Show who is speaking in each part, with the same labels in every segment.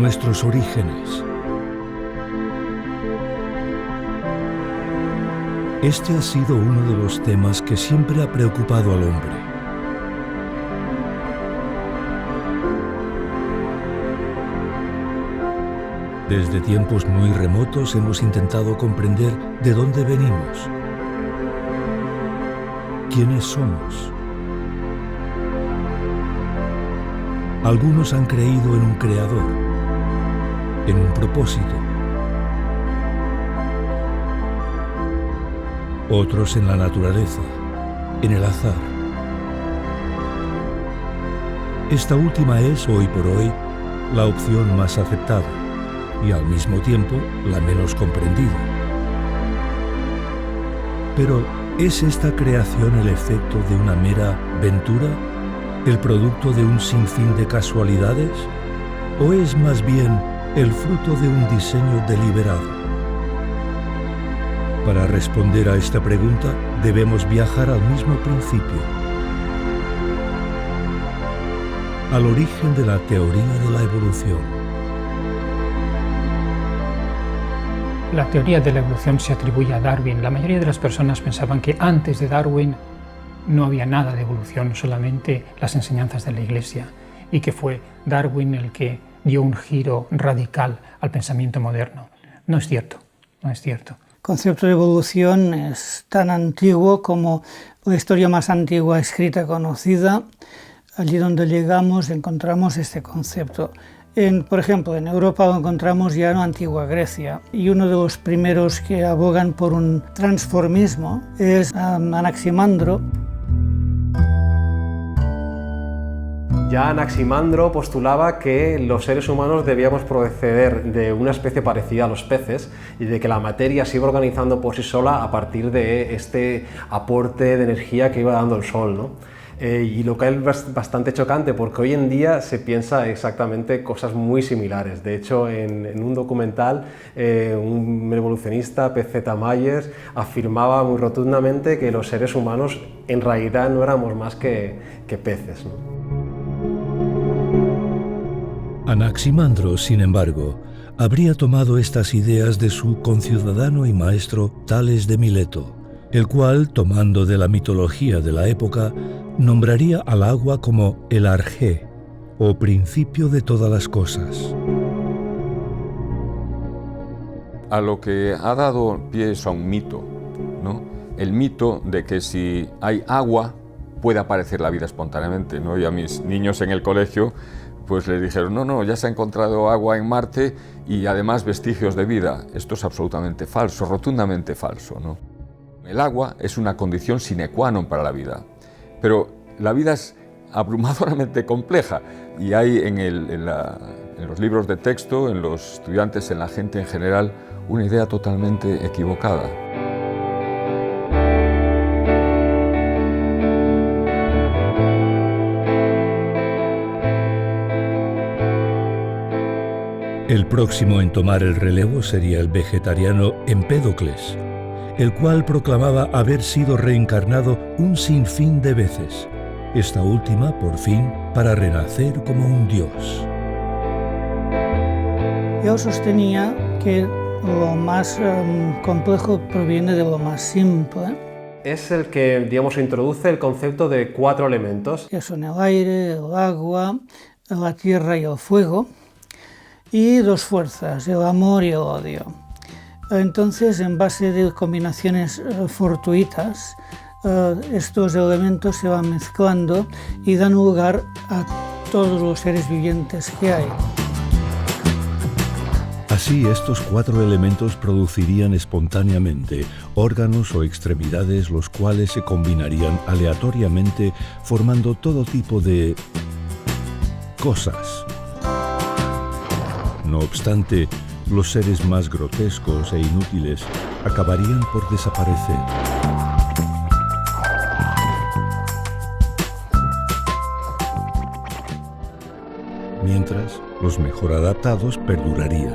Speaker 1: nuestros orígenes. Este ha sido uno de los temas que siempre ha preocupado al hombre. Desde tiempos muy remotos hemos intentado comprender de dónde venimos, quiénes somos. Algunos han creído en un creador, en un propósito. Otros en la naturaleza, en el azar. Esta última es, hoy por hoy, la opción más aceptada y al mismo tiempo la menos comprendida. Pero, ¿es esta creación el efecto de una mera ventura? ¿El producto de un sinfín de casualidades? ¿O es más bien el fruto de un diseño deliberado? Para responder a esta pregunta, debemos viajar al mismo principio, al origen de la teoría de la evolución.
Speaker 2: La teoría de la evolución se atribuye a Darwin. La mayoría de las personas pensaban que antes de Darwin no había nada de evolución, solamente las enseñanzas de la Iglesia, y que fue Darwin el que dio un giro radical al pensamiento moderno. No es cierto, no es cierto.
Speaker 3: El concepto de evolución es tan antiguo como la historia más antigua escrita conocida. Allí donde llegamos encontramos este concepto. Por ejemplo, en Europa lo encontramos ya en la antigua Grecia, y uno de los primeros que abogan por un transformismo es Anaximandro.
Speaker 4: Ya Anaximandro postulaba que los seres humanos debíamos proceder de una especie parecida a los peces y de que la materia se iba organizando por sí sola a partir de este aporte de energía que iba dando el Sol, ¿no? Y lo que es bastante chocante porque hoy en día se piensa exactamente cosas muy similares. De hecho, en un documental, un evolucionista, P.Z. Myers, afirmaba muy rotundamente que los seres humanos en realidad no éramos más que peces, ¿no?
Speaker 1: Anaximandro, sin embargo, habría tomado estas ideas de su conciudadano y maestro Tales de Mileto, el cual, tomando de la mitología de la época, nombraría al agua como el arjé, o principio de todas las cosas.
Speaker 5: A lo que ha dado pie es a un mito, ¿no? El mito de que si hay agua puede aparecer la vida espontáneamente, ¿no? Y a mis niños en el colegio pues les dijeron, no, ya se ha encontrado agua en Marte y además vestigios de vida. Esto es absolutamente falso, rotundamente falso, ¿no? El agua es una condición sine qua non para la vida, pero la vida es abrumadoramente compleja y hay en los libros de texto, en los estudiantes, en la gente en general, una idea totalmente equivocada.
Speaker 1: El próximo en tomar el relevo sería el vegetariano Empédocles, el cual proclamaba haber sido reencarnado un sinfín de veces, esta última, por fin, para renacer como un dios.
Speaker 3: Yo sostenía que lo más complejo proviene de lo más simple.
Speaker 4: Es el que, digamos, introduce el concepto de 4 elementos.
Speaker 3: Que son el aire, el agua, la tierra y el fuego. Y 2 fuerzas, el amor y el odio. Entonces, en base de combinaciones fortuitas, estos elementos se van mezclando y dan lugar a todos los seres vivientes que hay.
Speaker 1: Así, estos 4 elementos producirían espontáneamente órganos o extremidades, los cuales se combinarían aleatoriamente, formando todo tipo de cosas. No obstante, los seres más grotescos e inútiles acabarían por desaparecer. Mientras, los mejor adaptados perdurarían.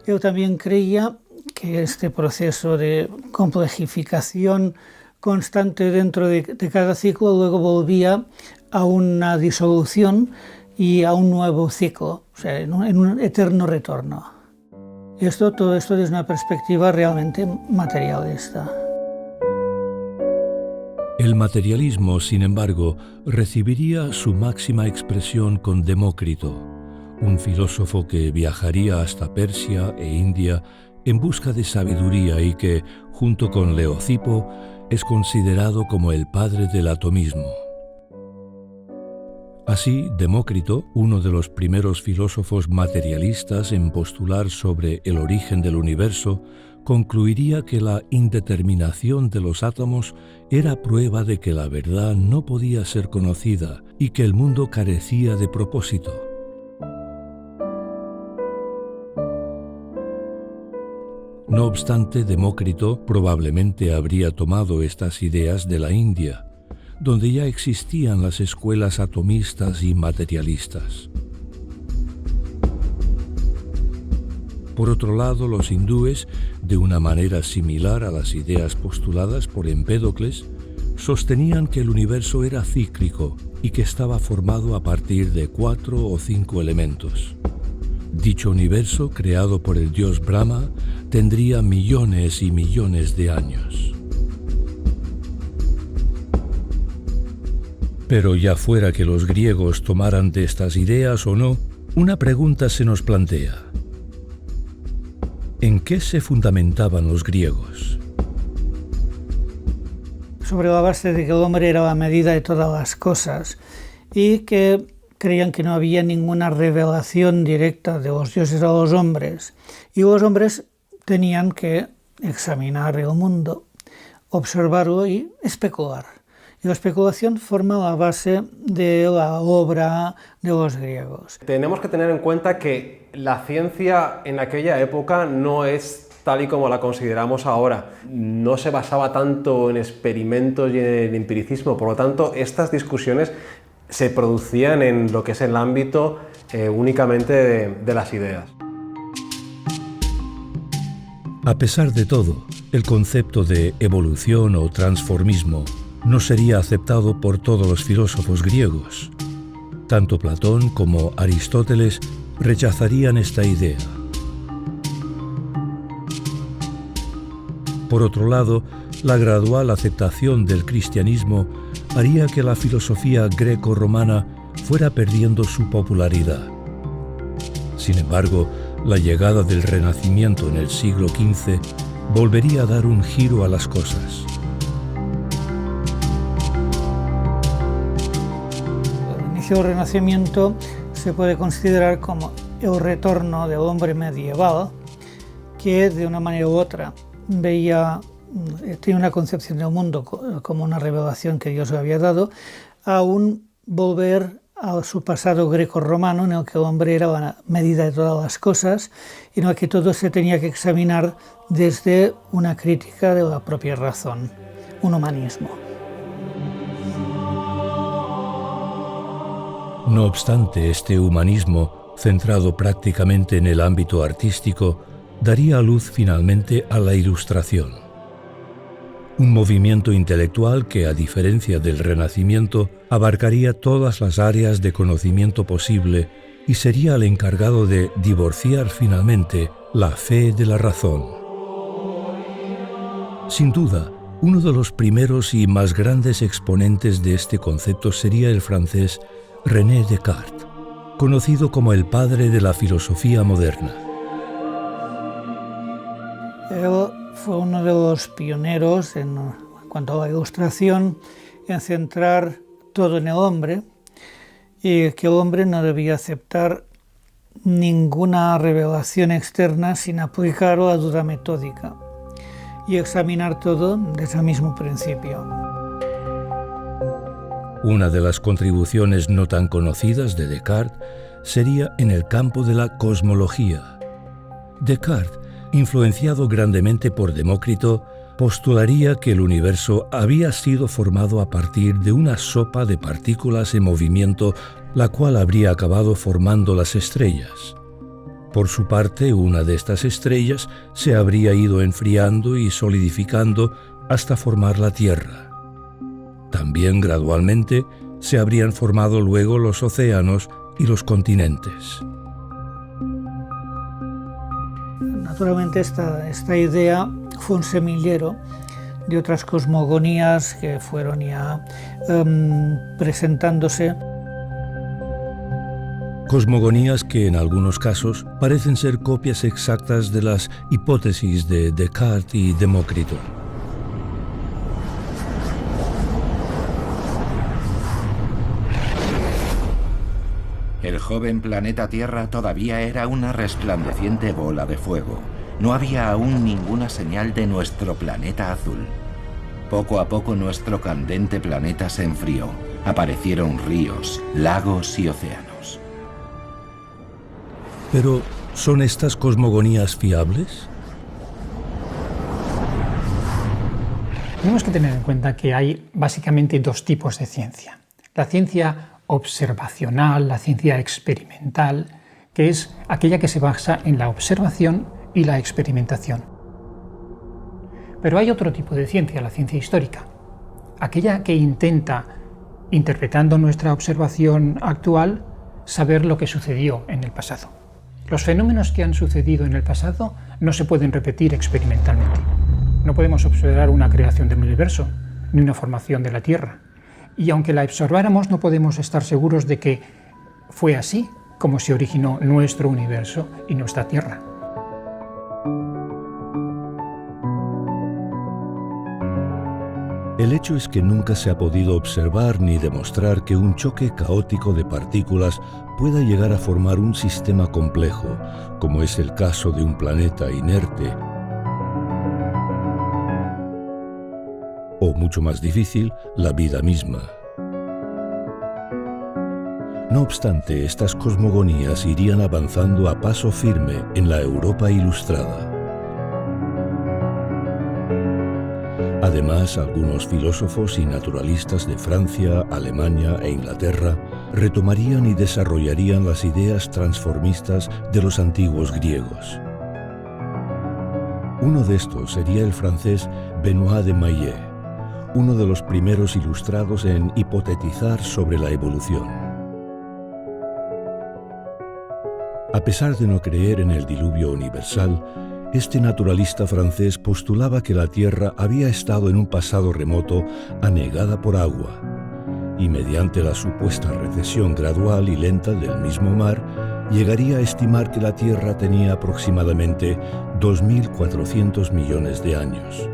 Speaker 3: Yo también creía que este proceso de complejificación constante dentro de cada ciclo luego volvía a una disolución y a un nuevo ciclo, o sea, en un eterno retorno. Todo esto desde una perspectiva realmente materialista.
Speaker 1: El materialismo, sin embargo, recibiría su máxima expresión con Demócrito, un filósofo que viajaría hasta Persia e India en busca de sabiduría y que, junto con Leocipo, es considerado como el padre del atomismo. Así, Demócrito, uno de los primeros filósofos materialistas en postular sobre el origen del universo, concluiría que la indeterminación de los átomos era prueba de que la verdad no podía ser conocida y que el mundo carecía de propósito. No obstante, Demócrito probablemente habría tomado estas ideas de la India, donde ya existían las escuelas atomistas y materialistas. Por otro lado, los hindúes, de una manera similar a las ideas postuladas por Empédocles, sostenían que el universo era cíclico y que estaba formado a partir de 4 o 5 elementos. Dicho universo, creado por el dios Brahma, tendría millones y millones de años. Pero ya fuera que los griegos tomaran de estas ideas o no, una pregunta se nos plantea. ¿En qué se fundamentaban los griegos?
Speaker 3: Sobre la base de que el hombre era la medida de todas las cosas y que creían que no había ninguna revelación directa de los dioses a los hombres, y los hombres tenían que examinar el mundo, observarlo y especular. Y la especulación forma la base de la obra de los griegos.
Speaker 4: Tenemos que tener en cuenta que la ciencia en aquella época no es tal y como la consideramos ahora. No se basaba tanto en experimentos y en empiricismo, por lo tanto, estas discusiones se producían en lo que es el ámbito únicamente de las ideas.
Speaker 1: A pesar de todo, el concepto de evolución o transformismo no sería aceptado por todos los filósofos griegos. Tanto Platón como Aristóteles rechazarían esta idea. Por otro lado, la gradual aceptación del cristianismo haría que la filosofía greco-romana fuera perdiendo su popularidad. Sin embargo, la llegada del Renacimiento en el siglo XV volvería a dar un giro a las cosas.
Speaker 3: El inicio del Renacimiento se puede considerar como el retorno del hombre medieval que de una manera u otra tiene una concepción del mundo como una revelación que Dios le había dado, a un volver a su pasado greco-romano en el que el hombre era la medida de todas las cosas y en el que todo se tenía que examinar desde una crítica de la propia razón, un humanismo.
Speaker 1: No obstante, este humanismo, centrado prácticamente en el ámbito artístico, daría luz finalmente a la Ilustración. Un movimiento intelectual que, a diferencia del Renacimiento, abarcaría todas las áreas de conocimiento posible y sería el encargado de divorciar finalmente la fe de la razón. Sin duda, uno de los primeros y más grandes exponentes de este concepto sería el francés René Descartes, conocido como el padre de la filosofía moderna.
Speaker 3: Él fue uno de los pioneros en cuanto a la Ilustración, en centrar todo en el hombre y que el hombre no debía aceptar ninguna revelación externa sin aplicar la duda metódica y examinar todo desde el mismo principio.
Speaker 1: Una de las contribuciones no tan conocidas de Descartes sería en el campo de la cosmología. Descartes, influenciado grandemente por Demócrito, postularía que el universo había sido formado a partir de una sopa de partículas en movimiento, la cual habría acabado formando las estrellas. Por su parte, una de estas estrellas se habría ido enfriando y solidificando hasta formar la Tierra. También gradualmente se habrían formado luego los océanos y los continentes.
Speaker 3: Naturalmente esta idea fue un semillero de otras cosmogonías que fueron ya presentándose.
Speaker 1: Cosmogonías que en algunos casos parecen ser copias exactas de las hipótesis de Descartes y Demócrito.
Speaker 6: El joven planeta Tierra todavía era una resplandeciente bola de fuego. No había aún ninguna señal de nuestro planeta azul. Poco a poco nuestro candente planeta se enfrió. Aparecieron ríos, lagos y océanos.
Speaker 1: Pero, ¿son estas cosmogonías fiables?
Speaker 2: Tenemos que tener en cuenta que hay básicamente dos tipos de ciencia. La ciencia observacional, la ciencia experimental, que es aquella que se basa en la observación y la experimentación. Pero hay otro tipo de ciencia, la ciencia histórica, aquella que intenta, interpretando nuestra observación actual, saber lo que sucedió en el pasado. Los fenómenos que han sucedido en el pasado no se pueden repetir experimentalmente. No podemos observar una creación del universo, ni una formación de la Tierra. Y aunque la observáramos, no podemos estar seguros de que fue así como se originó nuestro universo y nuestra Tierra.
Speaker 1: El hecho es que nunca se ha podido observar ni demostrar que un choque caótico de partículas pueda llegar a formar un sistema complejo, como es el caso de un planeta inerte, o mucho más difícil, la vida misma. No obstante, estas cosmogonías irían avanzando a paso firme en la Europa ilustrada. Además, algunos filósofos y naturalistas de Francia, Alemania e Inglaterra retomarían y desarrollarían las ideas transformistas de los antiguos griegos. Uno de estos sería el francés Benoît de Maillet, uno de los primeros ilustrados en hipotetizar sobre la evolución. A pesar de no creer en el diluvio universal, este naturalista francés postulaba que la Tierra había estado en un pasado remoto anegada por agua, y mediante la supuesta recesión gradual y lenta del mismo mar, llegaría a estimar que la Tierra tenía aproximadamente 2.400 millones de años.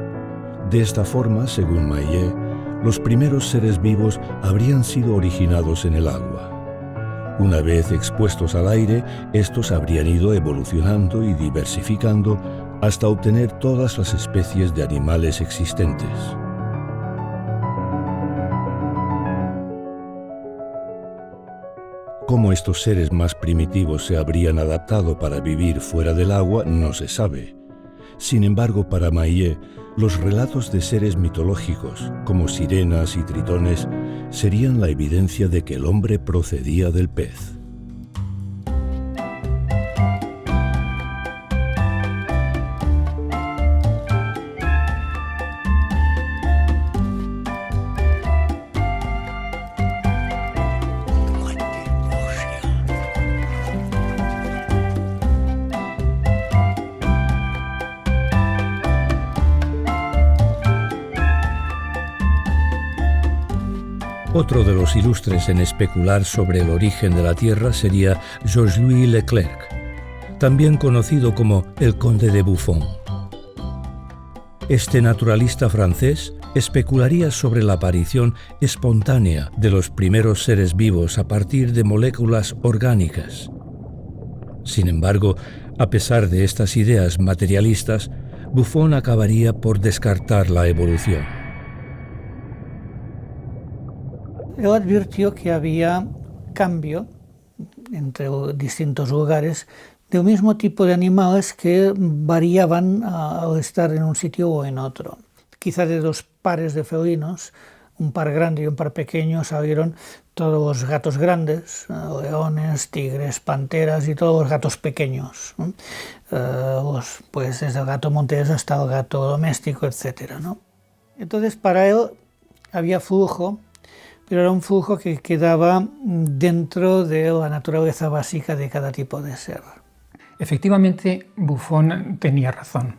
Speaker 1: De esta forma, según Maillet, los primeros seres vivos habrían sido originados en el agua. Una vez expuestos al aire, estos habrían ido evolucionando y diversificando hasta obtener todas las especies de animales existentes. Cómo estos seres más primitivos se habrían adaptado para vivir fuera del agua no se sabe. Sin embargo, para Maillet, los relatos de seres mitológicos, como sirenas y tritones, serían la evidencia de que el hombre procedía del pez. Otro de los ilustres en especular sobre el origen de la Tierra sería Georges-Louis Leclerc, también conocido como el Conde de Buffon. Este naturalista francés especularía sobre la aparición espontánea de los primeros seres vivos a partir de moléculas orgánicas. Sin embargo, a pesar de estas ideas materialistas, Buffon acabaría por descartar la evolución.
Speaker 3: Él advirtió que había cambio entre distintos lugares de un mismo tipo de animales que variaban al estar en un sitio o en otro. Quizá de dos pares de felinos, un par grande y un par pequeño, salieron todos los gatos grandes, leones, tigres, panteras y todos los gatos pequeños, pues desde el gato montés hasta el gato doméstico, etc., ¿no? Entonces, para él había flujo, pero era un flujo que quedaba dentro de la naturaleza básica de cada tipo de ser.
Speaker 2: Efectivamente, Buffon tenía razón.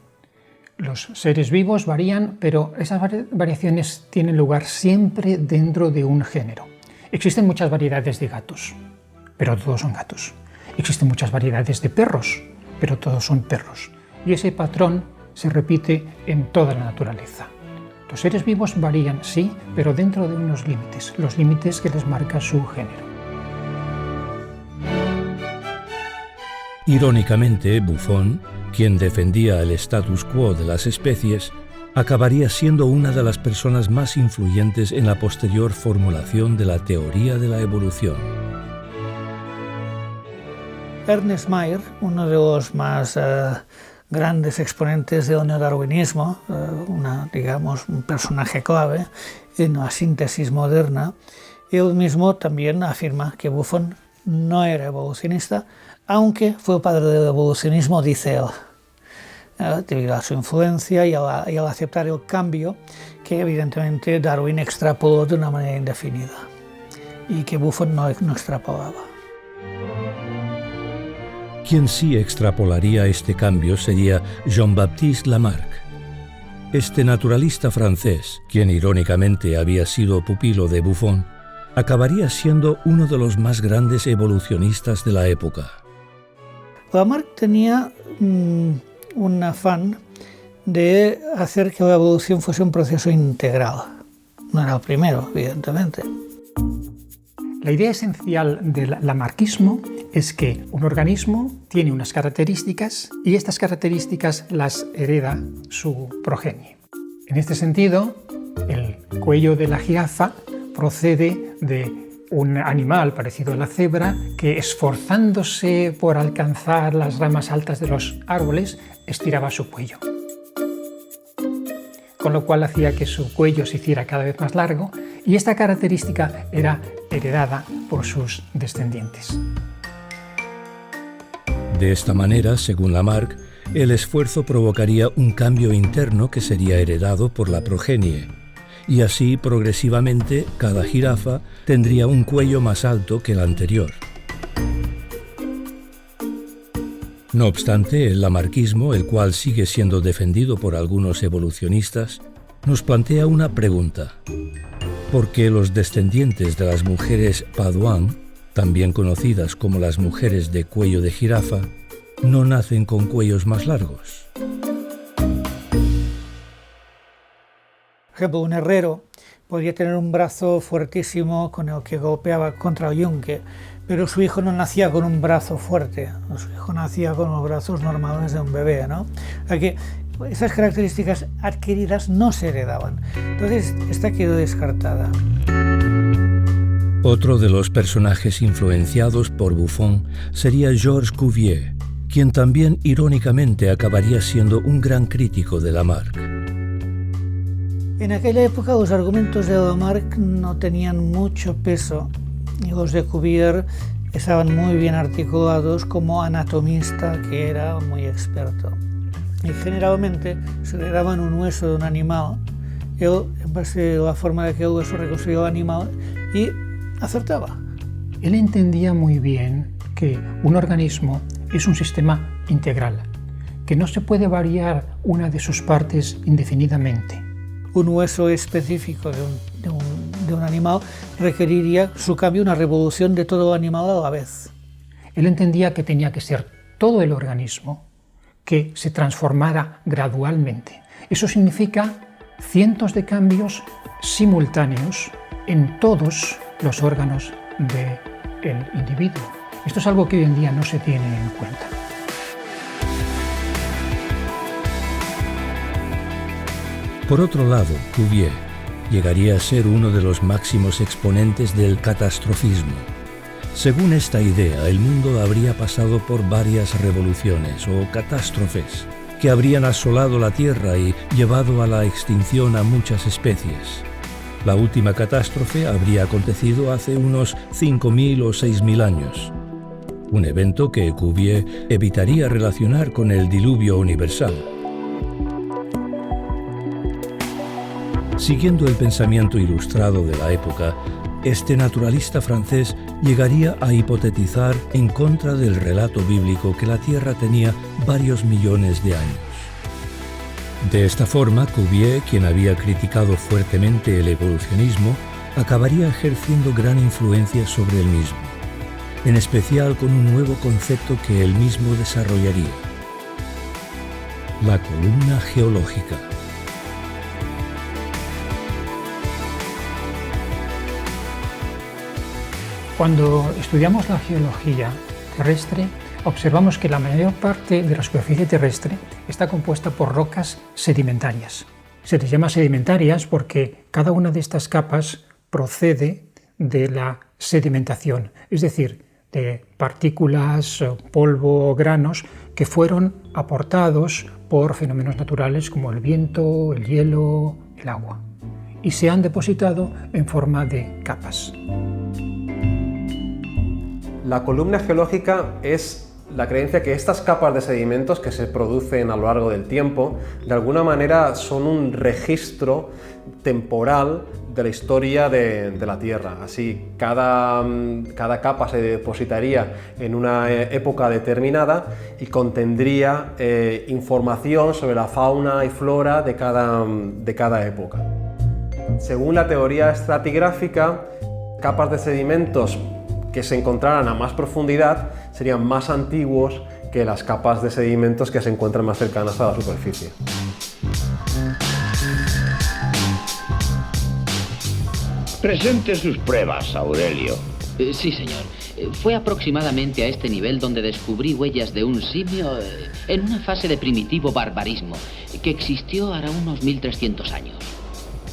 Speaker 2: Los seres vivos varían, pero esas variaciones tienen lugar siempre dentro de un género. Existen muchas variedades de gatos, pero todos son gatos. Existen muchas variedades de perros, pero todos son perros. Y ese patrón se repite en toda la naturaleza. Los seres vivos varían, sí, pero dentro de unos límites, los límites que les marca su género.
Speaker 1: Irónicamente, Buffon, quien defendía el status quo de las especies, acabaría siendo una de las personas más influyentes en la posterior formulación de la teoría de la evolución.
Speaker 3: Ernest Mayr, uno de los más grandes exponentes del neodarwinismo, un personaje clave en la síntesis moderna, él mismo también afirma que Buffon no era evolucionista, aunque fue el padre del evolucionismo, dice él, debido a su influencia y al aceptar el cambio que evidentemente Darwin extrapoló de una manera indefinida y que Buffon no extrapolaba.
Speaker 1: Quien sí extrapolaría este cambio sería Jean-Baptiste Lamarck. Este naturalista francés, quien irónicamente había sido pupilo de Buffon, acabaría siendo uno de los más grandes evolucionistas de la época.
Speaker 3: Lamarck tenía un afán de hacer que la evolución fuese un proceso integral. No era el primero, evidentemente.
Speaker 2: La idea esencial del lamarquismo es que un organismo tiene unas características y estas características las hereda su progenie. En este sentido, el cuello de la jirafa procede de un animal parecido a la cebra que, esforzándose por alcanzar las ramas altas de los árboles, estiraba su cuello, con lo cual hacía que su cuello se hiciera cada vez más largo, y esta característica era heredada por sus descendientes.
Speaker 1: De esta manera, según Lamarck, el esfuerzo provocaría un cambio interno que sería heredado por la progenie, y así progresivamente cada jirafa tendría un cuello más alto que el anterior. No obstante, el lamarquismo, el cual sigue siendo defendido por algunos evolucionistas, nos plantea una pregunta. ¿Por qué los descendientes de las mujeres Paduan, también conocidas como las mujeres de cuello de jirafa, no nacen con cuellos más largos?
Speaker 3: Por ejemplo, un herrero podía tener un brazo fuertísimo con el que golpeaba contra el yunque, pero su hijo no nacía con un brazo fuerte, su hijo nacía con los brazos normales de un bebé, ¿no? O sea que esas características adquiridas no se heredaban. Entonces, esta quedó descartada.
Speaker 1: Otro de los personajes influenciados por Buffon sería Georges Cuvier, quien también irónicamente acabaría siendo un gran crítico de Lamarck.
Speaker 3: En aquella época los argumentos de Lamarck no tenían mucho peso y los de Cuvier estaban muy bien articulados como anatomista, que era muy experto. Y generalmente se le daban un hueso de un animal, él, en base a la forma de que el hueso reconstruía el animal, y acertaba.
Speaker 2: Él entendía muy bien que un organismo es un sistema integral, que no se puede variar una de sus partes indefinidamente.
Speaker 3: Un hueso específico de un animal requeriría su cambio, una revolución de todo el animal a la vez.
Speaker 2: Él entendía que tenía que ser todo el organismo que se transformara gradualmente. Eso significa cientos de cambios simultáneos en todos los órganos del individuo. Esto es algo que hoy en día no se tiene en cuenta.
Speaker 1: Por otro lado, Cuvier llegaría a ser uno de los máximos exponentes del catastrofismo. Según esta idea, el mundo habría pasado por varias revoluciones o catástrofes que habrían asolado la Tierra y llevado a la extinción a muchas especies. La última catástrofe habría acontecido hace unos 5.000 o 6.000 años, un evento que Cuvier evitaría relacionar con el diluvio universal. Siguiendo el pensamiento ilustrado de la época, este naturalista francés llegaría a hipotetizar en contra del relato bíblico que la Tierra tenía varios millones de años. De esta forma, Cuvier, quien había criticado fuertemente el evolucionismo, acabaría ejerciendo gran influencia sobre el mismo, en especial con un nuevo concepto que él mismo desarrollaría: la columna geológica.
Speaker 2: Cuando estudiamos la geología terrestre, observamos que la mayor parte de la superficie terrestre está compuesta por rocas sedimentarias. Se les llama sedimentarias porque cada una de estas capas procede de la sedimentación, es decir, de partículas, polvo o granos que fueron aportados por fenómenos naturales como el viento, el hielo, el agua, y se han depositado en forma de capas.
Speaker 4: La columna geológica es la creencia que estas capas de sedimentos que se producen a lo largo del tiempo, de alguna manera son un registro temporal de la historia de la Tierra. Así, cada capa se depositaría en una época determinada y contendría información sobre la fauna y flora de cada época. Según la teoría estratigráfica, capas de sedimentos que se encontraran a más profundidad serían más antiguos que las capas de sedimentos que se encuentran más cercanas a la superficie.
Speaker 7: Presente sus pruebas, Aurelio.
Speaker 8: Sí, señor. Fue aproximadamente a este nivel donde descubrí huellas de un simio en una fase de primitivo barbarismo que existió hará unos 1300 años.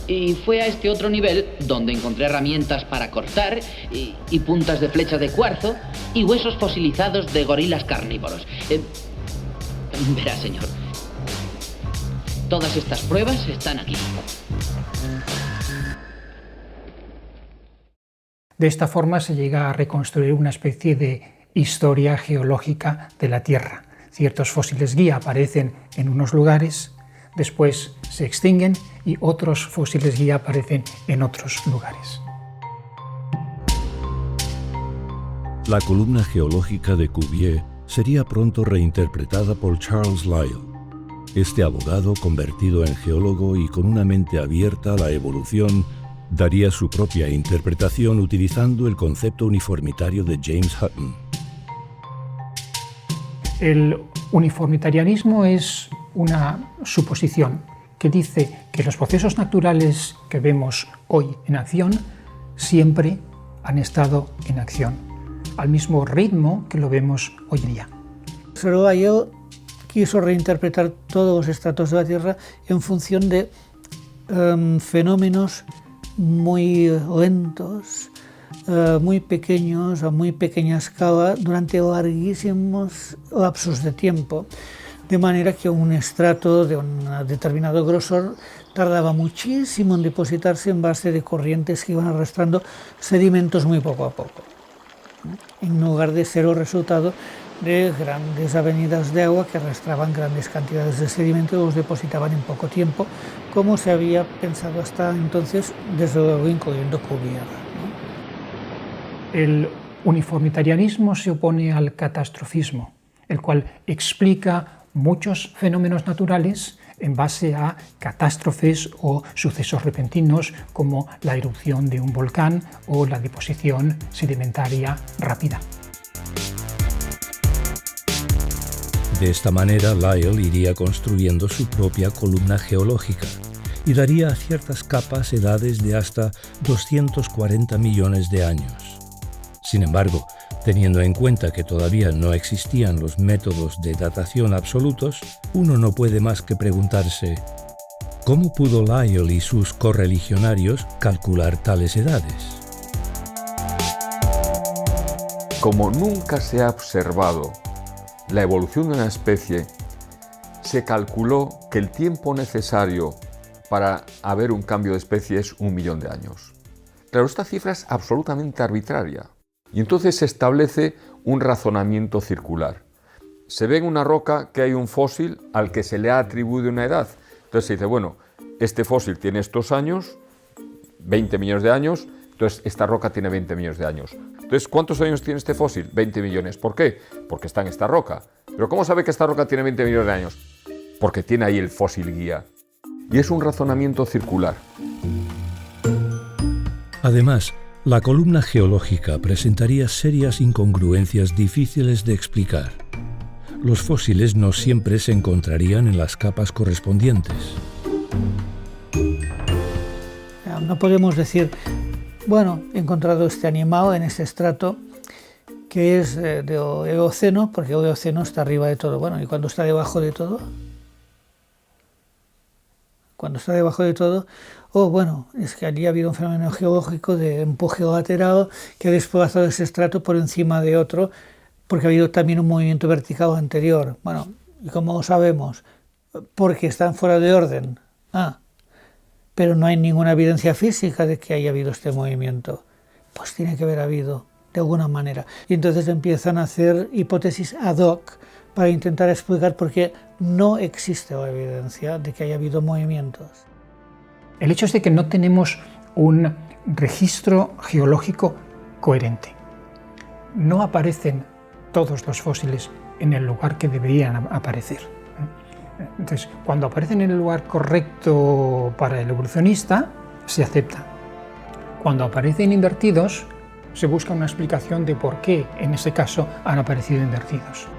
Speaker 8: Y fue a este otro nivel donde encontré herramientas para cortar y puntas de flecha de cuarzo y huesos fosilizados de gorilas carnívoros. Verá, señor. Todas estas pruebas están aquí.
Speaker 2: De esta forma se llega a reconstruir una especie de historia geológica de la Tierra. Ciertos fósiles guía aparecen en unos lugares, después se extinguen y otros fósiles guía aparecen en otros lugares.
Speaker 1: La columna geológica de Cuvier sería pronto reinterpretada por Charles Lyell. Este abogado, convertido en geólogo y con una mente abierta a la evolución, daría su propia interpretación utilizando el concepto uniformitario de James Hutton.
Speaker 2: El uniformitarianismo es una suposición que dice que los procesos naturales que vemos hoy en acción siempre han estado en acción, al mismo ritmo que lo vemos hoy en día.
Speaker 3: Sir Lyell quiso reinterpretar todos los estratos de la Tierra en función de fenómenos muy lentos, muy pequeños, a muy pequeña escala, durante larguísimos lapsos de tiempo. De manera que un estrato de un determinado grosor tardaba muchísimo en depositarse en base de corrientes que iban arrastrando sedimentos muy poco a poco, en lugar de ser el resultado de grandes avenidas de agua que arrastraban grandes cantidades de sedimento y los depositaban en poco tiempo, como se había pensado hasta entonces, desde luego incluyendo Cuvier, ¿no?
Speaker 2: El uniformitarianismo se opone al catastrofismo, el cual explica muchos fenómenos naturales en base a catástrofes o sucesos repentinos como la erupción de un volcán o la deposición sedimentaria rápida.
Speaker 1: De esta manera, Lyell iría construyendo su propia columna geológica y daría a ciertas capas edades de hasta 240 millones de años. Sin embargo, teniendo en cuenta que todavía no existían los métodos de datación absolutos, uno no puede más que preguntarse ¿cómo pudo Lyell y sus correligionarios calcular tales edades?
Speaker 5: Como nunca se ha observado la evolución de una especie, se calculó que el tiempo necesario para haber un cambio de especie es 1 millón de años. Claro, esta cifra es absolutamente arbitraria. Y entonces se establece un razonamiento circular. Se ve en una roca que hay un fósil al que se le ha atribuido una edad. Entonces se dice, bueno, este fósil tiene estos años, 20 millones de años, Entonces, esta roca tiene 20 millones de años. Entonces, ¿cuántos años tiene este fósil? 20 millones. ¿Por qué? Porque está en esta roca. ¿Pero cómo sabe que esta roca tiene 20 millones de años? Porque tiene ahí el fósil guía. Y es un razonamiento circular.
Speaker 1: Además, la columna geológica presentaría serias incongruencias difíciles de explicar. Los fósiles no siempre se encontrarían en las capas correspondientes.
Speaker 3: No podemos decir, bueno, he encontrado este animal en este estrato que es de Eoceno, porque el Eoceno está arriba de todo. Bueno, ¿y cuando está debajo de todo? Cuando está debajo de todo, bueno, es que allí ha habido un fenómeno geológico de empuje lateral que ha desplazado ese estrato por encima de otro, porque ha habido también un movimiento vertical anterior. Bueno, ¿y cómo lo sabemos? Porque están fuera de orden. Pero no hay ninguna evidencia física de que haya habido este movimiento. Pues tiene que haber habido, de alguna manera. Y entonces empiezan a hacer hipótesis ad hoc para intentar explicar por qué no existe la evidencia de que haya habido movimientos.
Speaker 2: El hecho es de que no tenemos un registro geológico coherente. No aparecen todos los fósiles en el lugar que deberían aparecer. Entonces, cuando aparecen en el lugar correcto para el evolucionista, se acepta. Cuando aparecen invertidos, se busca una explicación de por qué, en ese caso, han aparecido invertidos.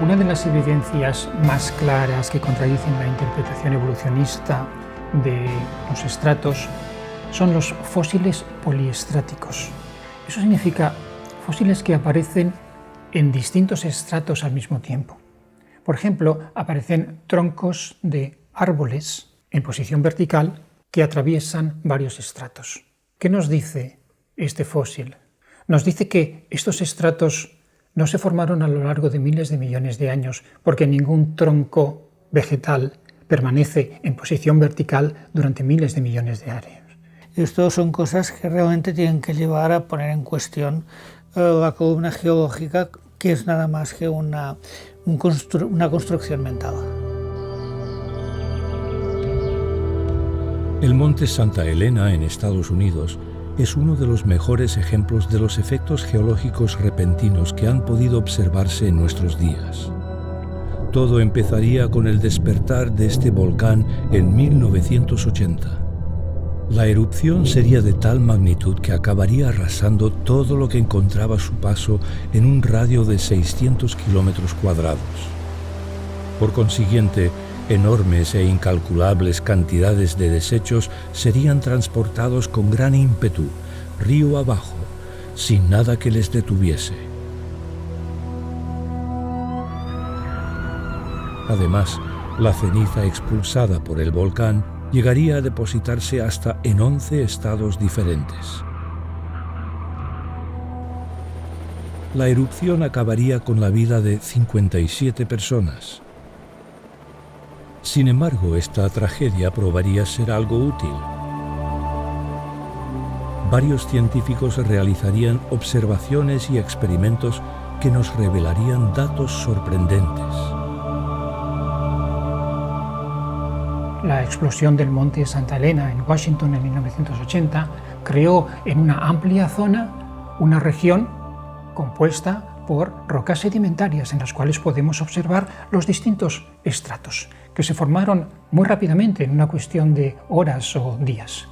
Speaker 2: Una de las evidencias más claras que contradicen la interpretación evolucionista de los estratos son los fósiles poliestráticos. Eso significa fósiles que aparecen en distintos estratos al mismo tiempo. Por ejemplo, aparecen troncos de árboles en posición vertical que atraviesan varios estratos. ¿Qué nos dice este fósil? Nos dice que estos estratos no se formaron a lo largo de miles de millones de años, porque ningún tronco vegetal permanece en posición vertical durante miles de millones de años.
Speaker 3: Esto son cosas que realmente tienen que llevar a poner en cuestión la columna geológica, que es nada más que una construcción mental.
Speaker 1: El monte Santa Elena en Estados Unidos es uno de los mejores ejemplos de los efectos geológicos repentinos que han podido observarse en nuestros días. Todo empezaría con el despertar de este volcán en 1980. La erupción sería de tal magnitud que acabaría arrasando todo lo que encontraba a su paso en un radio de 600 kilómetros cuadrados. Por consiguiente, enormes e incalculables cantidades de desechos serían transportados con gran ímpetu, río abajo, sin nada que les detuviese. Además, la ceniza expulsada por el volcán llegaría a depositarse hasta en 11 estados diferentes. La erupción acabaría con la vida de 57 personas. Sin embargo, esta tragedia probaría ser algo útil. Varios científicos realizarían observaciones y experimentos que nos revelarían datos sorprendentes.
Speaker 2: La explosión del monte Santa Elena en Washington en 1980 creó en una amplia zona una región compuesta por rocas sedimentarias en las cuales podemos observar los distintos estratos que se formaron muy rápidamente en una cuestión de horas o días.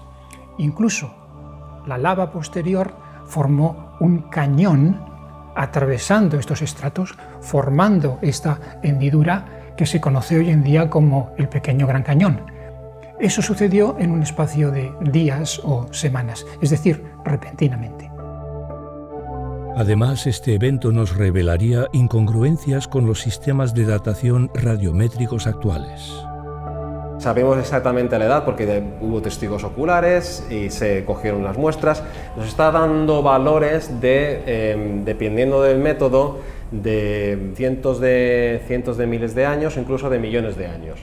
Speaker 2: Incluso la lava posterior formó un cañón atravesando estos estratos, formando esta hendidura que se conoce hoy en día como el Pequeño Gran Cañón. Eso sucedió en un espacio de días o semanas, es decir, repentinamente.
Speaker 1: Además, este evento nos revelaría incongruencias con los sistemas de datación radiométricos actuales.
Speaker 4: Sabemos exactamente la edad porque hubo testigos oculares y se cogieron las muestras. Nos está dando valores dependiendo del método, de cientos de miles de años, incluso de millones de años.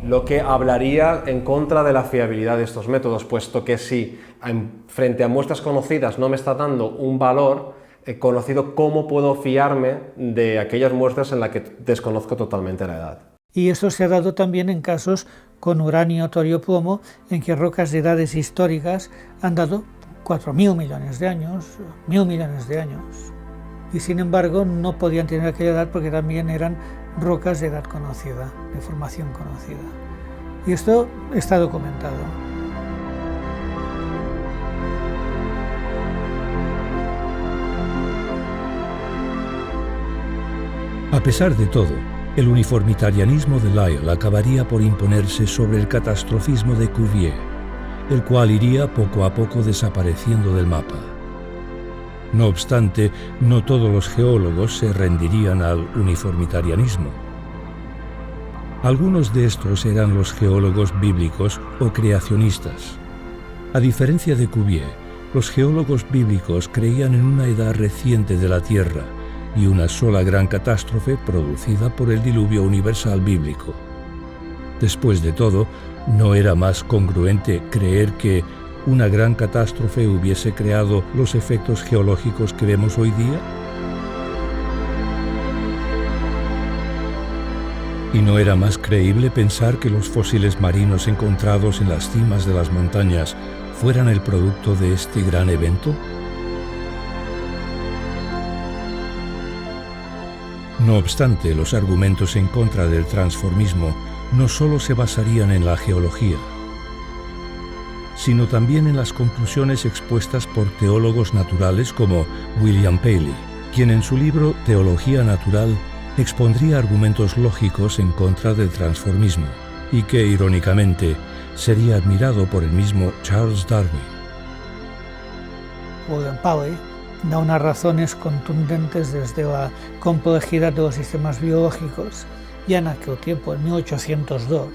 Speaker 4: Lo que hablaría en contra de la fiabilidad de estos métodos, puesto que si frente a muestras conocidas no me está dando un valor conocido, ¿cómo puedo fiarme de aquellas muestras en las que desconozco totalmente la edad?
Speaker 3: Y esto se ha dado también en casos con uranio, torio, plomo, en que rocas de edades históricas han dado 4.000 millones de años, 1.000 millones de años. Y sin embargo no podían tener aquella edad porque también eran rocas de edad conocida, de formación conocida. Y esto está documentado.
Speaker 1: A pesar de todo, el uniformitarianismo de Lyell acabaría por imponerse sobre el catastrofismo de Cuvier, el cual iría poco a poco desapareciendo del mapa. No obstante, no todos los geólogos se rendirían al uniformitarianismo. Algunos de estos eran los geólogos bíblicos o creacionistas. A diferencia de Cuvier, los geólogos bíblicos creían en una edad reciente de la Tierra y una sola gran catástrofe producida por el diluvio universal bíblico. Después de todo, ¿no era más congruente creer que una gran catástrofe hubiese creado los efectos geológicos que vemos hoy día? ¿Y no era más creíble pensar que los fósiles marinos encontrados en las cimas de las montañas fueran el producto de este gran evento? No obstante, los argumentos en contra del transformismo no solo se basarían en la geología, sino también en las conclusiones expuestas por teólogos naturales como William Paley, quien en su libro Teología Natural expondría argumentos lógicos en contra del transformismo, y que, irónicamente, sería admirado por el mismo Charles Darwin.
Speaker 3: William Paley da unas razones contundentes desde la complejidad de los sistemas biológicos, ya en aquel tiempo, en 1802.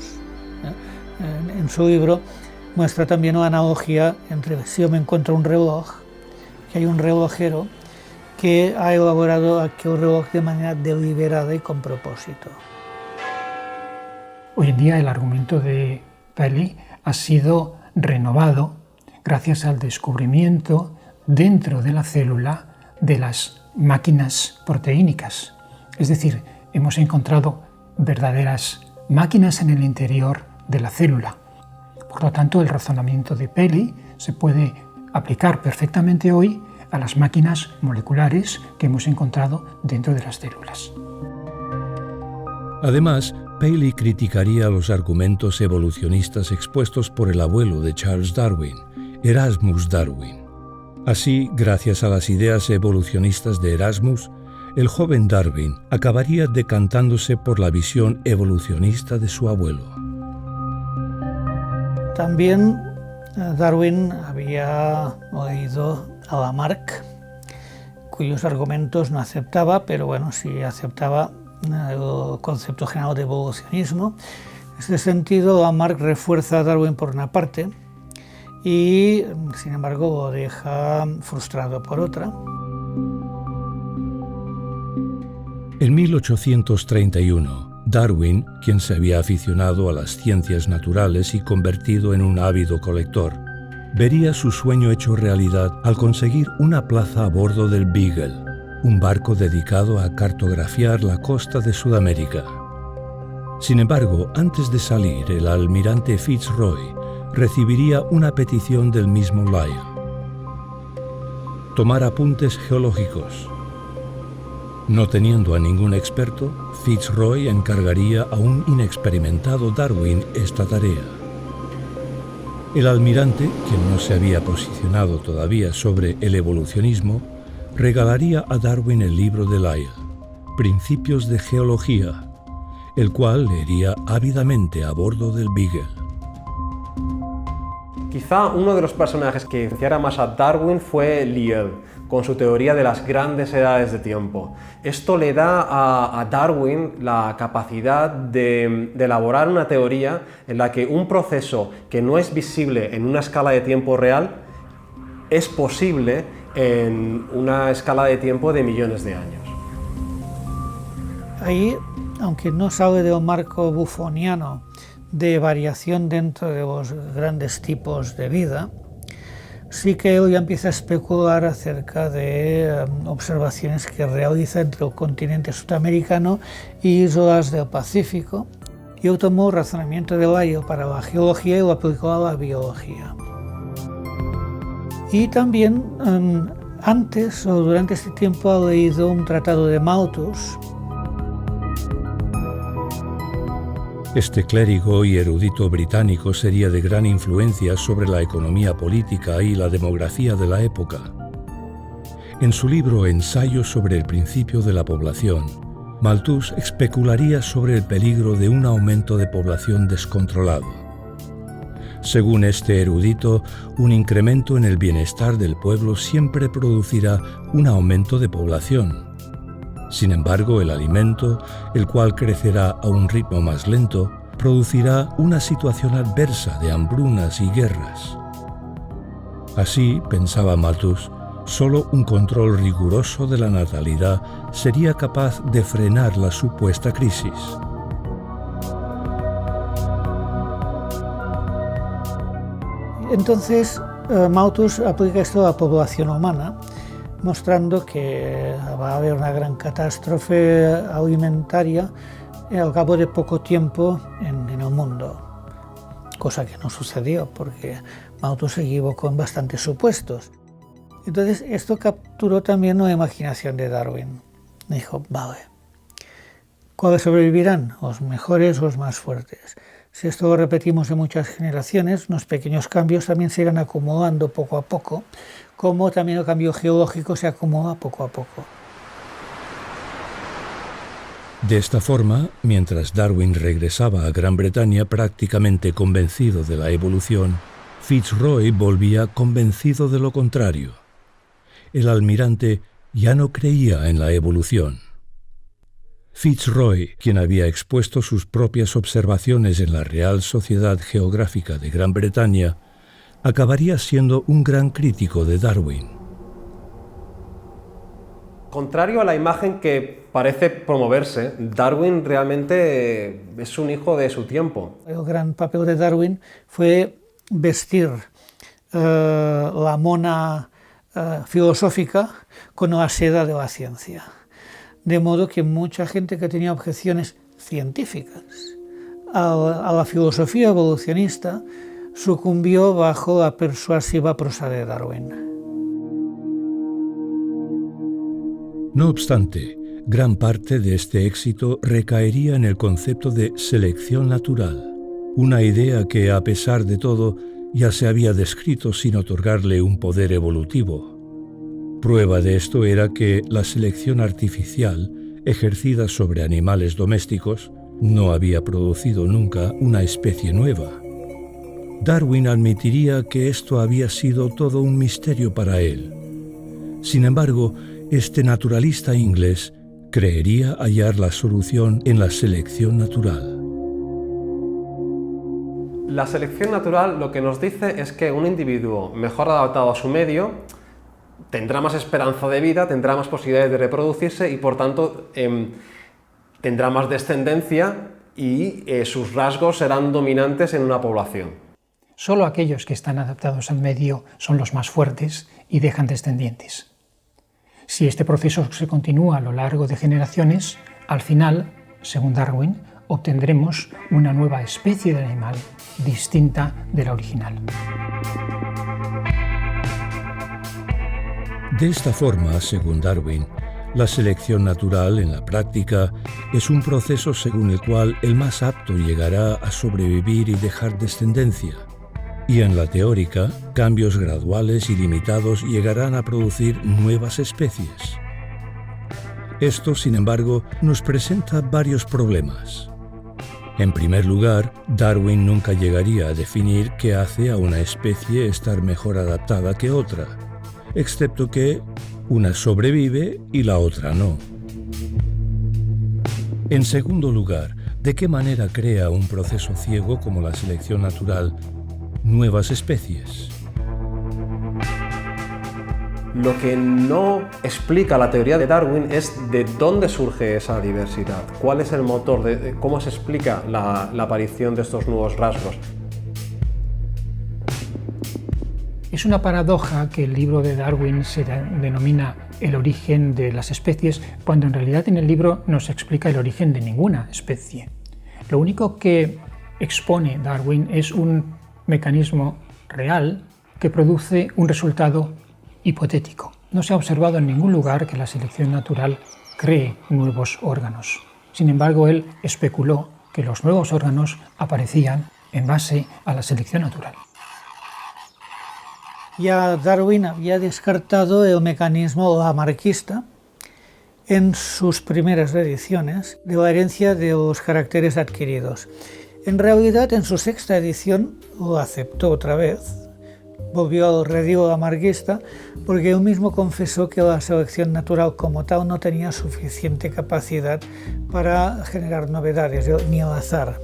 Speaker 3: En su libro muestra también una analogía entre si yo me encuentro un reloj, que hay un relojero que ha elaborado aquel reloj de manera deliberada y con propósito.
Speaker 2: Hoy en día el argumento de Paley ha sido renovado gracias al descubrimiento dentro de la célula de las máquinas proteínicas. Es decir, hemos encontrado verdaderas máquinas en el interior de la célula. Por lo tanto, el razonamiento de Paley se puede aplicar perfectamente hoy a las máquinas moleculares que hemos encontrado dentro de las células.
Speaker 1: Además, Paley criticaría los argumentos evolucionistas expuestos por el abuelo de Charles Darwin, Erasmus Darwin. Así, gracias a las ideas evolucionistas de Erasmus, el joven Darwin acabaría decantándose por la visión evolucionista de su abuelo.
Speaker 3: También Darwin había oído a Lamarck, cuyos argumentos no aceptaba, pero bueno, sí aceptaba el concepto general de evolucionismo. En este sentido, Lamarck refuerza a Darwin por una parte y, sin embargo, lo deja frustrado por otra.
Speaker 1: En 1831, Darwin, quien se había aficionado a las ciencias naturales y convertido en un ávido colector, vería su sueño hecho realidad al conseguir una plaza a bordo del Beagle, un barco dedicado a cartografiar la costa de Sudamérica. Sin embargo, antes de salir, el almirante Fitzroy recibiría una petición del mismo Lyell: tomar apuntes geológicos. No teniendo a ningún experto, Fitzroy encargaría a un inexperimentado Darwin esta tarea. El almirante, quien no se había posicionado todavía sobre el evolucionismo, regalaría a Darwin el libro de Lyell, Principios de Geología, el cual leería ávidamente a bordo del Beagle.
Speaker 4: Quizá uno de los personajes que influenciara más a Darwin fue Lyell, con su teoría de las grandes edades de tiempo. Esto le da a Darwin la capacidad de elaborar una teoría en la que un proceso que no es visible en una escala de tiempo real es posible en una escala de tiempo de millones de años.
Speaker 3: Ahí, aunque no sale de un marco bufoniano de variación dentro de los grandes tipos de vida, sí que él ya empieza a especular acerca de observaciones que realiza entre el continente sudamericano y islas del Pacífico, y él tomó el razonamiento de Lyell para la geología y lo aplicó a la biología. Y también antes o durante este tiempo ha leído un tratado de Malthus.
Speaker 1: Este clérigo y erudito británico sería de gran influencia sobre la economía política y la demografía de la época. En su libro Ensayo sobre el principio de la población, Malthus especularía sobre el peligro de un aumento de población descontrolado. Según este erudito, un incremento en el bienestar del pueblo siempre producirá un aumento de población. Sin embargo, el alimento, el cual crecerá a un ritmo más lento, producirá una situación adversa de hambrunas y guerras. Así, pensaba Malthus, solo un control riguroso de la natalidad sería capaz de frenar la supuesta crisis.
Speaker 3: Entonces, Malthus aplica esto a la población humana, mostrando que va a haber una gran catástrofe alimentaria al cabo de poco tiempo en el mundo, cosa que no sucedió porque Malthus se equivocó en bastantes supuestos. Entonces esto capturó también la imaginación de Darwin. Dijo, vale, ¿cuáles sobrevivirán? ¿Los mejores o los más fuertes? Si esto lo repetimos en muchas generaciones, unos pequeños cambios también se irán acumulando poco a poco, como también el cambio geológico se acumula poco a poco.
Speaker 1: De esta forma, mientras Darwin regresaba a Gran Bretaña prácticamente convencido de la evolución, Fitzroy volvía convencido de lo contrario. El almirante ya no creía en la evolución. Fitzroy, quien había expuesto sus propias observaciones en la Real Sociedad Geográfica de Gran Bretaña, acabaría siendo un gran crítico de Darwin.
Speaker 4: Contrario a la imagen que parece promoverse, Darwin realmente es un hijo de su tiempo.
Speaker 3: El gran papel de Darwin fue vestir la mona filosófica con la seda de la ciencia. De modo que mucha gente que tenía objeciones científicas a la filosofía evolucionista sucumbió bajo la persuasiva prosa de Darwin.
Speaker 1: No obstante, gran parte de este éxito recaería en el concepto de selección natural, una idea que, a pesar de todo, ya se había descrito sin otorgarle un poder evolutivo. Prueba de esto era que la selección artificial, ejercida sobre animales domésticos, no había producido nunca una especie nueva. Darwin admitiría que esto había sido todo un misterio para él. Sin embargo, este naturalista inglés creería hallar la solución en la selección natural.
Speaker 4: La selección natural lo que nos dice es que un individuo mejor adaptado a su medio tendrá más esperanza de vida, tendrá más posibilidades de reproducirse y por tanto tendrá más descendencia y sus rasgos serán dominantes en una población.
Speaker 2: Solo aquellos que están adaptados al medio son los más fuertes y dejan descendientes. Si este proceso se continúa a lo largo de generaciones, al final, según Darwin, obtendremos una nueva especie de animal distinta de la original.
Speaker 1: De esta forma, según Darwin, la selección natural en la práctica es un proceso según el cual el más apto llegará a sobrevivir y dejar descendencia. Y en la teórica, cambios graduales y limitados llegarán a producir nuevas especies. Esto, sin embargo, nos presenta varios problemas. En primer lugar, Darwin nunca llegaría a definir qué hace a una especie estar mejor adaptada que otra, excepto que una sobrevive y la otra no. En segundo lugar, ¿de qué manera crea un proceso ciego como la selección natural nuevas especies?
Speaker 4: Lo que no explica la teoría de Darwin es de dónde surge esa diversidad, cuál es el motor, de cómo se explica la aparición de estos nuevos rasgos.
Speaker 2: Es una paradoja que el libro de Darwin se denomina el origen de las especies, cuando en realidad en el libro no se explica el origen de ninguna especie. Lo único que expone Darwin es un mecanismo real que produce un resultado hipotético. No se ha observado en ningún lugar que la selección natural cree nuevos órganos. Sin embargo, él especuló que los nuevos órganos aparecían en base a la selección natural.
Speaker 3: Ya Darwin había descartado el mecanismo lamarckista en sus primeras ediciones de la herencia de los caracteres adquiridos. En realidad, en su sexta edición lo aceptó otra vez, volvió al redil lamarckista, porque él mismo confesó que la selección natural como tal no tenía suficiente capacidad para generar novedades, ni el azar.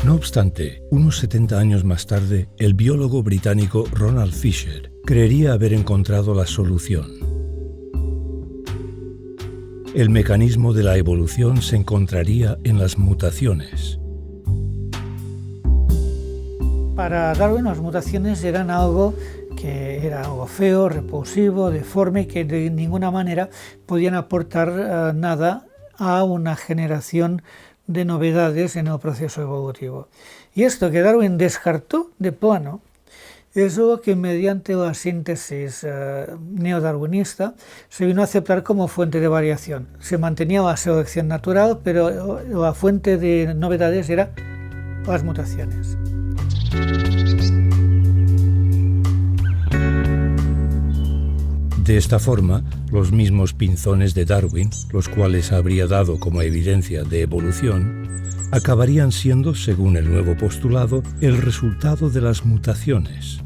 Speaker 1: No obstante, unos 70 años más tarde, el biólogo británico Ronald Fisher creería haber encontrado la solución. El mecanismo de la evolución se encontraría en las mutaciones.
Speaker 3: Para Darwin las mutaciones eran algo que era algo feo, repulsivo, deforme, que de ninguna manera podían aportar nada a una generación de novedades en el proceso evolutivo. Y esto que Darwin descartó de plano es lo que mediante la síntesis neodarwinista se vino a aceptar como fuente de variación. Se mantenía la selección natural, pero la fuente de novedades era las mutaciones.
Speaker 1: De esta forma, los mismos pinzones de Darwin, los cuales habría dado como evidencia de evolución, acabarían siendo, según el nuevo postulado, el resultado de las mutaciones.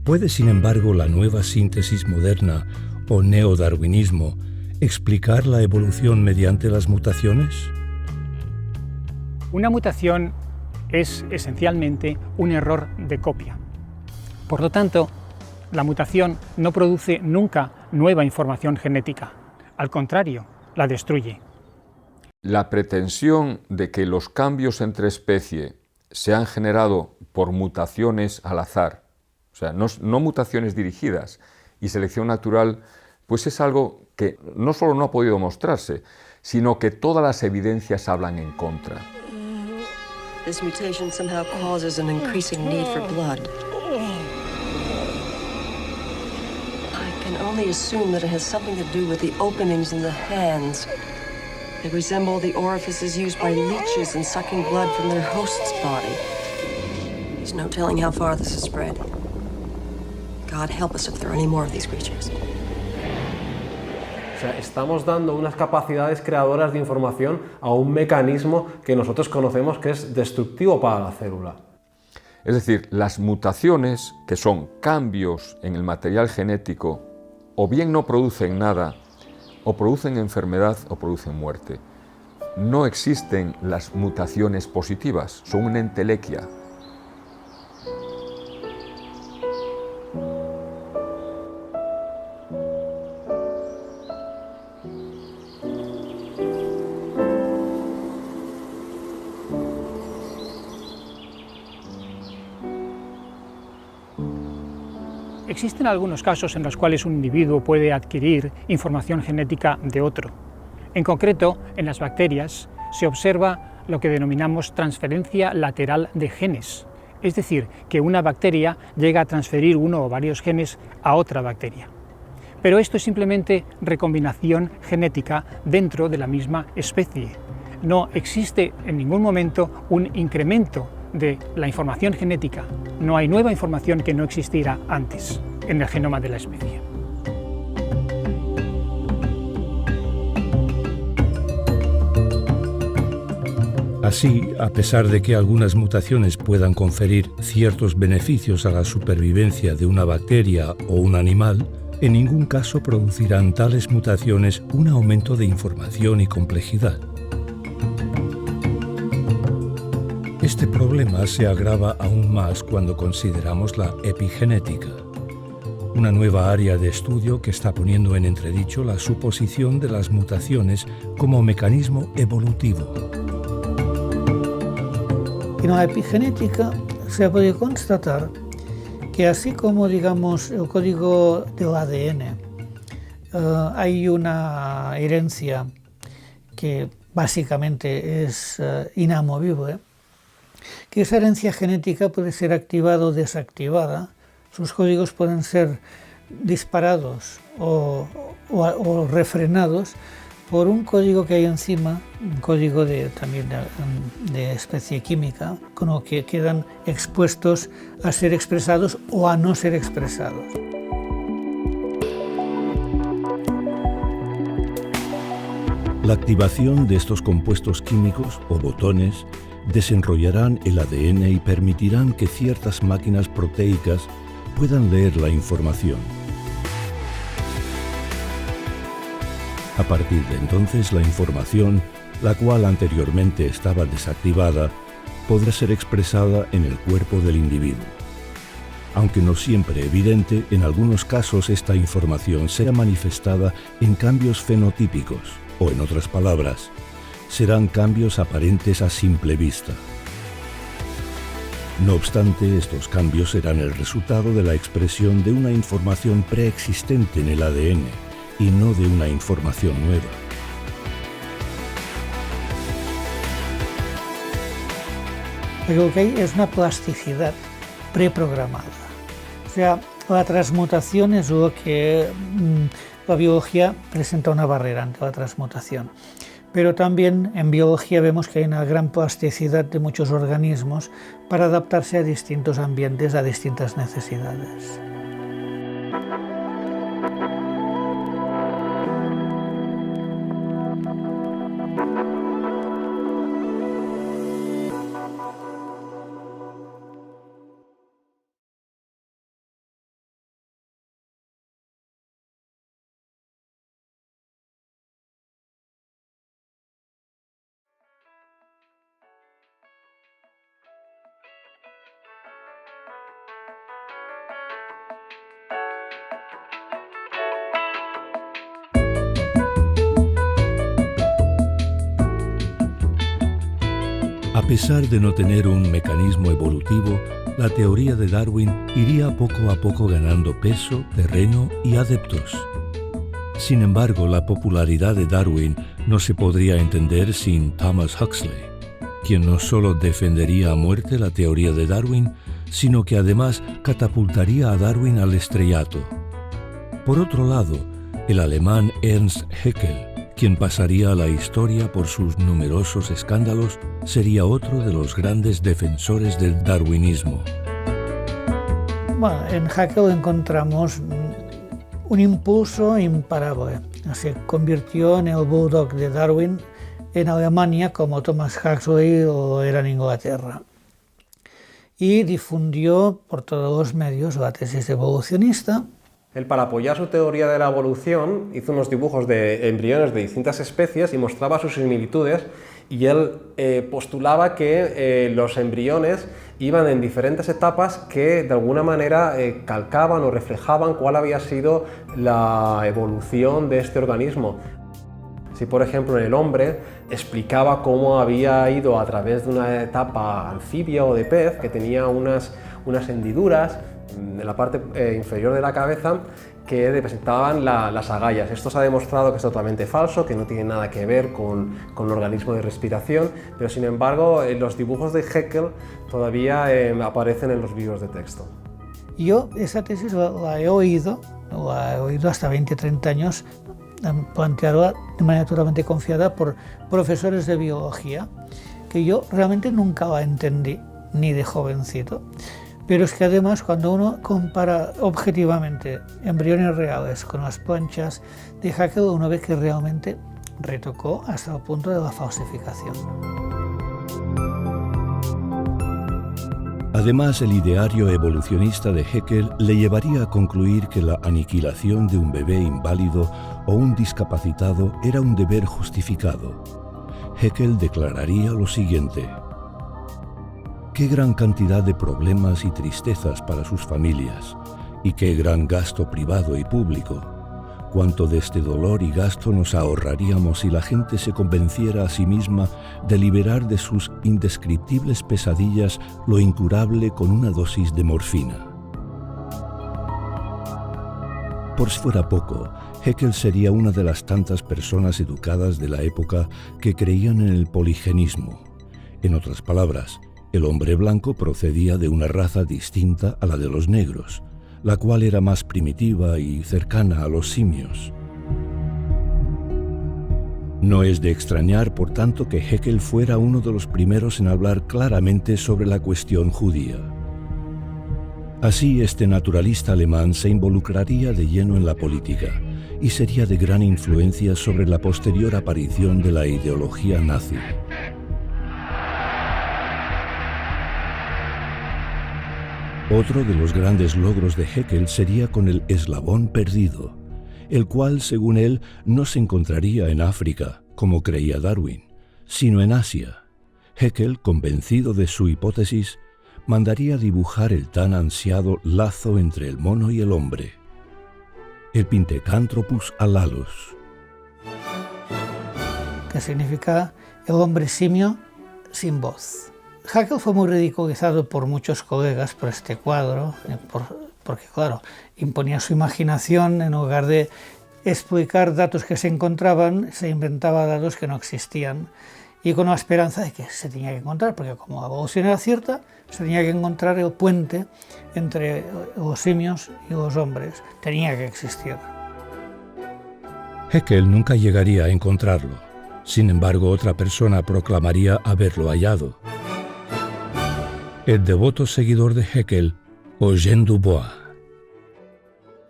Speaker 1: ¿Puede, sin embargo, la nueva síntesis moderna o neodarwinismo explicar la evolución mediante las mutaciones?
Speaker 2: Una mutación es esencialmente un error de copia. Por lo tanto, la mutación no produce nunca nueva información genética. Al contrario, la destruye.
Speaker 5: La pretensión de que los cambios entre especies se han generado por mutaciones al azar, o sea, no mutaciones dirigidas y selección natural, pues es algo que no solo no ha podido mostrarse, sino que todas las evidencias hablan en contra.
Speaker 9: This mutation somehow causes an increasing need for blood. I can only assume that it has something to do with the openings in the hands. They resemble the orifices used by leeches in sucking blood from their host's body. There's no telling how far this has spread. God help us if there are any more of these creatures.
Speaker 4: O sea, estamos dando unas capacidades creadoras de información a un mecanismo que nosotros conocemos que es destructivo para la célula.
Speaker 5: Es decir, las mutaciones, que son cambios en el material genético, o bien no producen nada, o producen enfermedad o producen muerte. No existen las mutaciones positivas, son una entelequia.
Speaker 2: Existen algunos casos en los cuales un individuo puede adquirir información genética de otro. En concreto, en las bacterias se observa lo que denominamos transferencia lateral de genes, es decir, que una bacteria llega a transferir uno o varios genes a otra bacteria. Pero esto es simplemente recombinación genética dentro de la misma especie. No existe en ningún momento un incremento de la información genética. No hay nueva información que no existiera antes en el genoma de la especie.
Speaker 1: Así, a pesar de que algunas mutaciones puedan conferir ciertos beneficios a la supervivencia de una bacteria o un animal, en ningún caso producirán tales mutaciones un aumento de información y complejidad. Este problema se agrava aún más cuando consideramos la epigenética, una nueva área de estudio que está poniendo en entredicho la suposición de las mutaciones como mecanismo evolutivo.
Speaker 3: En la epigenética se ha podido constatar que así como, digamos, el código del ADN, hay una herencia que básicamente es inamovible, que esa herencia genética puede ser activada o desactivada, sus códigos pueden ser disparados o refrenados por un código que hay encima, un código también de especie química, con lo que quedan expuestos a ser expresados o a no ser expresados.
Speaker 1: La activación de estos compuestos químicos o botones desenrollarán el ADN y permitirán que ciertas máquinas proteicas puedan leer la información. A partir de entonces, la información, la cual anteriormente estaba desactivada, podrá ser expresada en el cuerpo del individuo. Aunque no siempre evidente, en algunos casos esta información será manifestada en cambios fenotípicos, o en otras palabras, serán cambios aparentes a simple vista. No obstante, estos cambios serán el resultado de la expresión de una información preexistente en el ADN y no de una información nueva.
Speaker 3: Lo que hay es una plasticidad preprogramada. O sea, la transmutación es lo que la biología presenta una barrera ante la transmutación. Pero también en biología vemos que hay una gran plasticidad de muchos organismos para adaptarse a distintos ambientes, a distintas necesidades.
Speaker 1: A pesar de no tener un mecanismo evolutivo, la teoría de Darwin iría poco a poco ganando peso, terreno y adeptos. Sin embargo, la popularidad de Darwin no se podría entender sin Thomas Huxley, quien no solo defendería a muerte la teoría de Darwin, sino que además catapultaría a Darwin al estrellato. Por otro lado, el alemán Ernst Haeckel, quien pasaría a la historia por sus numerosos escándalos, sería otro de los grandes defensores del darwinismo.
Speaker 3: Bueno, en Haeckel encontramos un impulso imparable. Se convirtió en el bulldog de Darwin en Alemania, como Thomas Huxley lo era en Inglaterra. Y difundió por todos los medios la tesis evolucionista.
Speaker 4: Él, para apoyar su teoría de la evolución, hizo unos dibujos de embriones de distintas especies y mostraba sus similitudes, y él postulaba que los embriones iban en diferentes etapas que de alguna manera calcaban o reflejaban cuál había sido la evolución de este organismo. Si, por ejemplo, en el hombre explicaba cómo había ido a través de una etapa anfibia o de pez, que tenía unas hendiduras en la parte inferior de la cabeza que representaban las agallas. Esto se ha demostrado que es totalmente falso, que no tiene nada que ver con el organismo de respiración, pero sin embargo los dibujos de Haeckel todavía aparecen en los libros de texto.
Speaker 3: Yo esa tesis la he oído hasta 20-30 años planteada de manera totalmente confiada por profesores de biología, que yo realmente nunca la entendí, ni de jovencito. Pero es que además, cuando uno compara objetivamente embriones reales con las planchas de Haeckel, uno ve que realmente retocó hasta el punto de la falsificación.
Speaker 1: Además, el ideario evolucionista de Haeckel le llevaría a concluir que la aniquilación de un bebé inválido o un discapacitado era un deber justificado. Haeckel declararía lo siguiente: «Qué gran cantidad de problemas y tristezas para sus familias, y qué gran gasto privado y público. Cuánto de este dolor y gasto nos ahorraríamos si la gente se convenciera a sí misma de liberar de sus indescriptibles pesadillas lo incurable con una dosis de morfina». Por si fuera poco, Haeckel sería una de las tantas personas educadas de la época que creían en el poligenismo. En otras palabras, el hombre blanco procedía de una raza distinta a la de los negros, la cual era más primitiva y cercana a los simios. No es de extrañar, por tanto, que Haeckel fuera uno de los primeros en hablar claramente sobre la cuestión judía. Así, este naturalista alemán se involucraría de lleno en la política y sería de gran influencia sobre la posterior aparición de la ideología nazi. Otro de los grandes logros de Haeckel sería con el eslabón perdido, el cual, según él, no se encontraría en África, como creía Darwin, sino en Asia. Haeckel, convencido de su hipótesis, mandaría dibujar el tan ansiado lazo entre el mono y el hombre, el Pithecanthropus alalos,
Speaker 3: que significa el hombre simio sin voz. Haeckel fue muy ridiculizado por muchos colegas por este cuadro, porque claro, imponía su imaginación. En lugar de explicar datos que se encontraban, se inventaba datos que no existían, y con la esperanza de que se tenía que encontrar, porque como la evolución era cierta, se tenía que encontrar el puente entre los simios y los hombres, tenía que existir.
Speaker 1: Haeckel nunca llegaría a encontrarlo. Sin embargo, otra persona proclamaría haberlo hallado: el devoto seguidor de Haeckel, Eugène Dubois.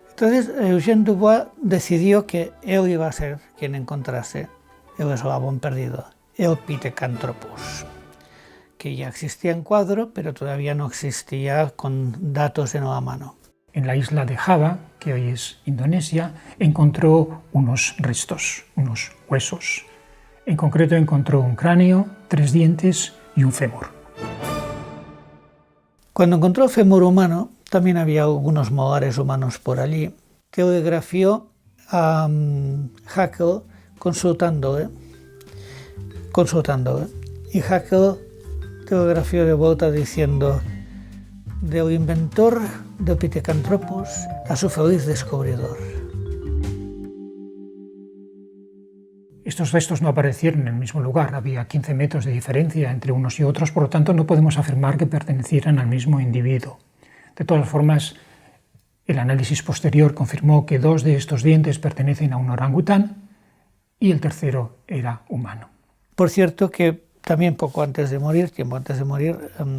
Speaker 3: Entonces, Eugène Dubois decidió que él iba a ser quien encontrase el eslabón perdido, el Pithecanthropus, que ya existía en cuadro, pero todavía no existía con datos en la mano.
Speaker 2: En la isla de Java, que hoy es Indonesia, encontró unos restos, unos huesos. En concreto encontró un cráneo, 3 dientes y un fémur.
Speaker 3: Cuando encontró el fémur humano, también había algunos molares humanos por allí. Telegrafió a Haeckel consultándole, y Haeckel telegrafió de vuelta diciendo: del inventor del Pithecanthropus a su feliz descubridor.
Speaker 2: Estos restos no aparecieron en el mismo lugar, había 15 metros de diferencia entre unos y otros, por lo tanto no podemos afirmar que pertenecieran al mismo individuo. De todas formas, el análisis posterior confirmó que 2 de estos dientes pertenecen a un orangután y el tercero era humano.
Speaker 3: Por cierto que también tiempo antes de morir,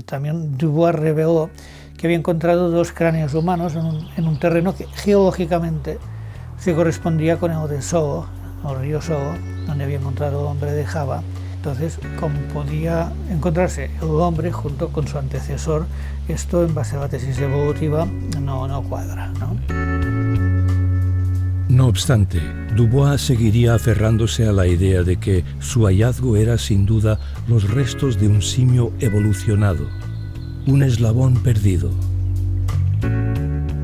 Speaker 3: también Dubois reveló que había encontrado 2 cráneos humanos en un terreno que geológicamente se correspondía con el de Solo, el río Solo, donde había encontrado el hombre de Java. Entonces, como podía encontrarse el hombre junto con su antecesor, esto en base a la tesis evolutiva no cuadra, ¿no?
Speaker 1: No obstante, Dubois seguiría aferrándose a la idea de que su hallazgo era sin duda los restos de un simio evolucionado, un eslabón perdido.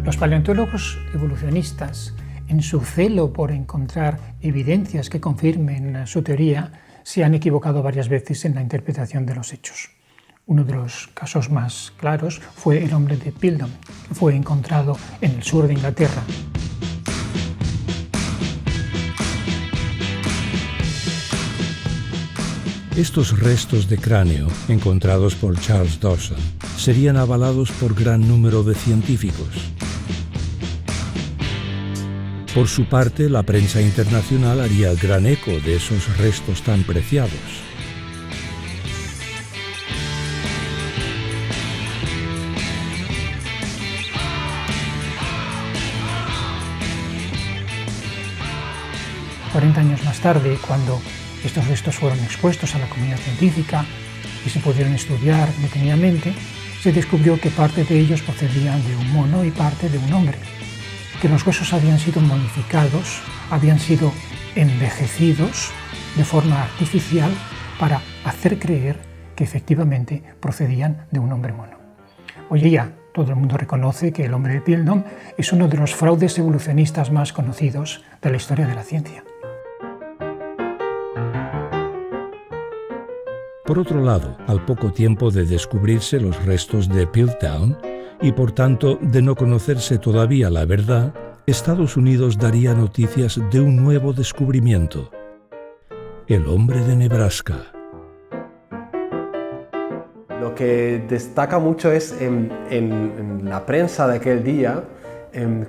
Speaker 2: Los paleontólogos evolucionistas, en su celo por encontrar evidencias que confirmen su teoría, se han equivocado varias veces en la interpretación de los hechos. Uno de los casos más claros fue el hombre de Piltdown, que fue encontrado en el sur de Inglaterra.
Speaker 1: Estos restos de cráneo, encontrados por Charles Dawson, serían avalados por gran número de científicos. Por su parte, la prensa internacional haría gran eco de esos restos tan preciados.
Speaker 2: «40 años más tarde, cuando estos restos fueron expuestos a la comunidad científica y se pudieron estudiar detenidamente, se descubrió que parte de ellos procedían de un mono y parte de un hombre, que los huesos habían sido modificados, habían sido envejecidos de forma artificial para hacer creer que efectivamente procedían de un hombre mono. Hoy día todo el mundo reconoce que el hombre de Piltdown es uno de los fraudes evolucionistas más conocidos de la historia de la ciencia.
Speaker 1: Por otro lado, al poco tiempo de descubrirse los restos de Piltdown y por tanto de no conocerse todavía la verdad, Estados Unidos daría noticias de un nuevo descubrimiento: el hombre de Nebraska.
Speaker 4: Lo que destaca mucho es en la prensa de aquel día,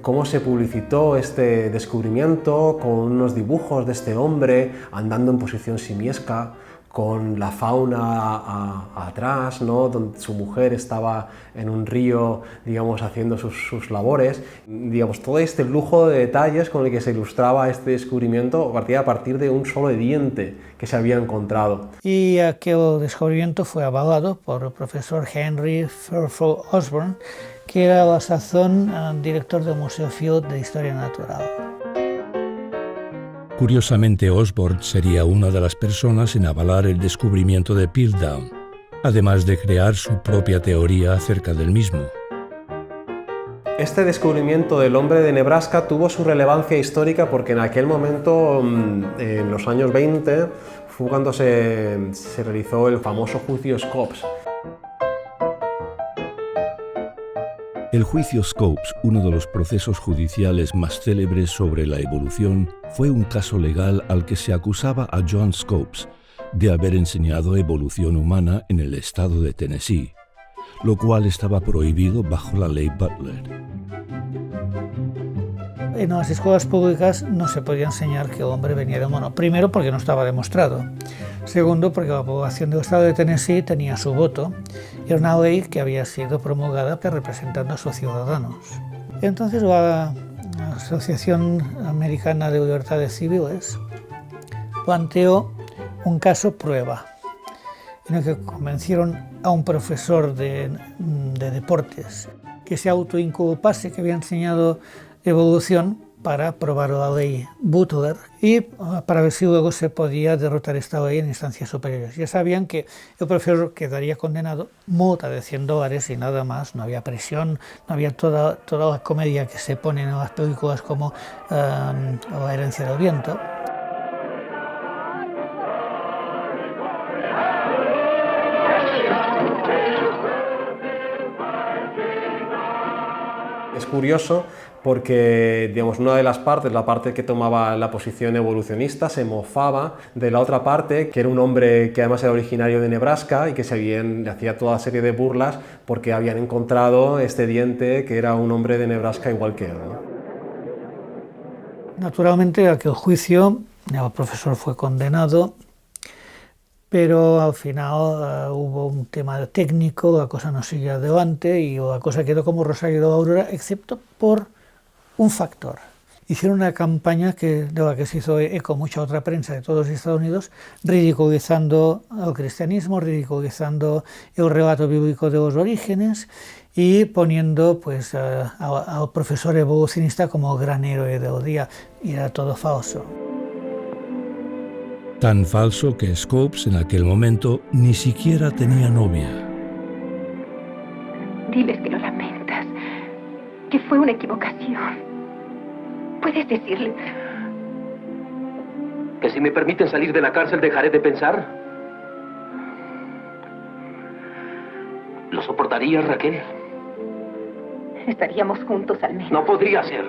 Speaker 4: cómo se publicitó este descubrimiento con unos dibujos de este hombre andando en posición simiesca, con la fauna atrás, ¿no? Donde su mujer estaba en un río, digamos, haciendo sus labores. Digamos, todo este lujo de detalles con el que se ilustraba este descubrimiento partía a partir de un solo diente que se había encontrado.
Speaker 3: Y aquel descubrimiento fue avalado por el profesor Henry Fairfield Osborn, que era a la sazón director del Museo Field de Historia Natural.
Speaker 1: Curiosamente, Osborn sería una de las personas en avalar el descubrimiento de Piltdown, además de crear su propia teoría acerca del mismo.
Speaker 4: Este descubrimiento del hombre de Nebraska tuvo su relevancia histórica porque en aquel momento, en los años 20, fue cuando se realizó el famoso juicio Scopes.
Speaker 1: El juicio Scopes, uno de los procesos judiciales más célebres sobre la evolución, fue un caso legal al que se acusaba a John Scopes de haber enseñado evolución humana en el estado de Tennessee, lo cual estaba prohibido bajo la ley Butler.
Speaker 3: En las escuelas públicas no se podía enseñar que el hombre venía del mono. Primero, porque no estaba demostrado. Segundo, porque la población del estado de Tennessee tenía su voto. Era una ley que había sido promulgada representando a sus ciudadanos. Entonces la Asociación Americana de Libertades Civiles planteó un caso prueba, en el que convencieron a un profesor de deportes que se autoinculpase que había enseñado evolución para aprobar la ley Butler y para ver si luego se podía derrotar esta ley en instancias superiores. Ya sabían que el profesor quedaría condenado, multa de $100 y nada más, no había presión, no había toda la comedia que se pone en las películas como La herencia del viento.
Speaker 4: Es curioso porque, digamos, una de las partes, la parte que tomaba la posición evolucionista, se mofaba de la otra parte, que era un hombre que además era originario de Nebraska y que le hacía toda serie de burlas porque habían encontrado este diente que era un hombre de Nebraska igual que él, ¿no?
Speaker 3: Naturalmente, aquel juicio, el profesor fue condenado, pero al final hubo un tema técnico, la cosa no siguió adelante y la cosa quedó como Rosario de la Aurora, excepto por un factor. Hicieron una campaña de la que se hizo eco mucha otra prensa de todos los Estados Unidos, ridiculizando el cristianismo, ridiculizando el relato bíblico de los orígenes y poniendo pues, al profesor evolucionista como el gran héroe del día, y era todo falso.
Speaker 1: Tan falso que Scopes en aquel momento ni siquiera tenía novia.
Speaker 10: Diles que lo lamentas, que fue una equivocación. ¿Puedes decirle?
Speaker 11: ¿Que si me permiten salir de la cárcel dejaré de pensar? ¿Lo soportarías, Raquel?
Speaker 10: Estaríamos juntos al menos.
Speaker 11: No podría ser.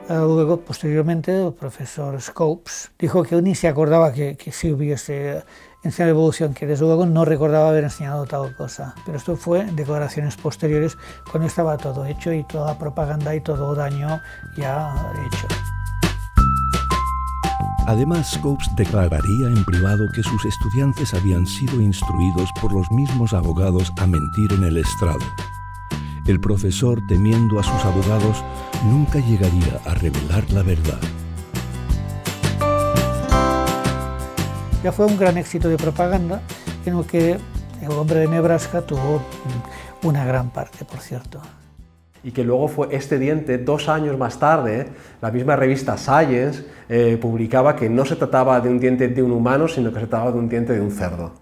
Speaker 3: Luego, posteriormente, el profesor Scopes dijo que él ni se acordaba que sí hubiese enseñado evolución, que desde luego no recordaba haber enseñado tal cosa. Pero esto fue en declaraciones posteriores, cuando estaba todo hecho y toda la propaganda y todo el daño ya hecho.
Speaker 1: Además, Scopes declararía en privado que sus estudiantes habían sido instruidos por los mismos abogados a mentir en el estrado. El profesor, temiendo a sus abogados, nunca llegaría a revelar la verdad.
Speaker 3: Ya fue un gran éxito de propaganda en el que El hombre de Nebraska tuvo una gran parte, por cierto.
Speaker 4: Y que luego fue este diente, 2 años más tarde, la misma revista Science publicaba que no se trataba de un diente de un humano, sino que se trataba de un diente de un cerdo.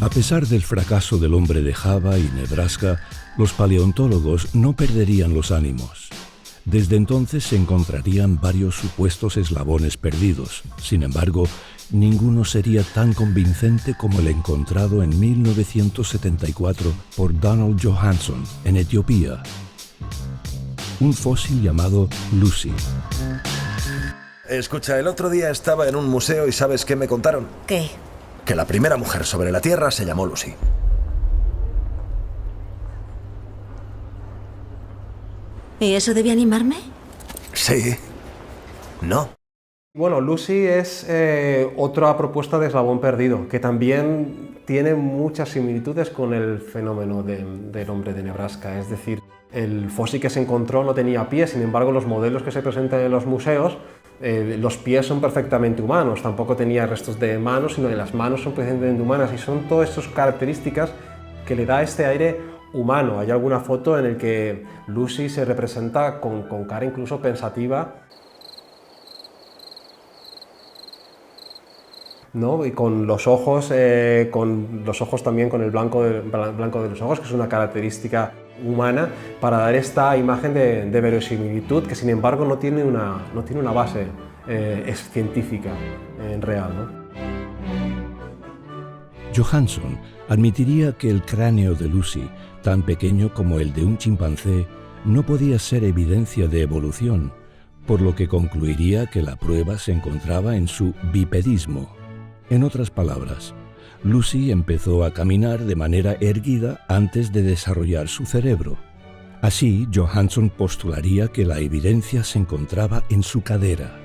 Speaker 1: A pesar del fracaso del hombre de Java y Nebraska, los paleontólogos no perderían los ánimos. Desde entonces se encontrarían varios supuestos eslabones perdidos. Sin embargo, ninguno sería tan convincente como el encontrado en 1974 por Donald Johansson en Etiopía. Un fósil llamado Lucy.
Speaker 12: Escucha, el otro día estaba en un museo y ¿sabes qué me contaron?
Speaker 13: ¿Qué?
Speaker 12: Que la primera mujer sobre la Tierra se llamó Lucy.
Speaker 13: ¿Y eso debe animarme?
Speaker 12: Sí. No.
Speaker 4: Bueno, Lucy es otra propuesta de eslabón perdido, que también tiene muchas similitudes con el fenómeno del hombre de Nebraska. Es decir, el fósil que se encontró no tenía pies, sin embargo los modelos que se presentan en los museos, los pies son perfectamente humanos, tampoco tenía restos de manos, sino que las manos son perfectamente humanas, y son todas estas características que le da este aire humano. Hay alguna foto en la que Lucy se representa con cara incluso pensativa, ¿no? Y con los ojos también con el blanco de los ojos, que es una característica humana, para dar esta imagen de verosimilitud, que sin embargo no tiene una base científica real, ¿no?
Speaker 1: Johansson admitiría que el cráneo de Lucy, tan pequeño como el de un chimpancé, no podía ser evidencia de evolución, por lo que concluiría que la prueba se encontraba en su bipedismo. En otras palabras, Lucy empezó a caminar de manera erguida antes de desarrollar su cerebro. Así, Johansson postularía que la evidencia se encontraba en su cadera.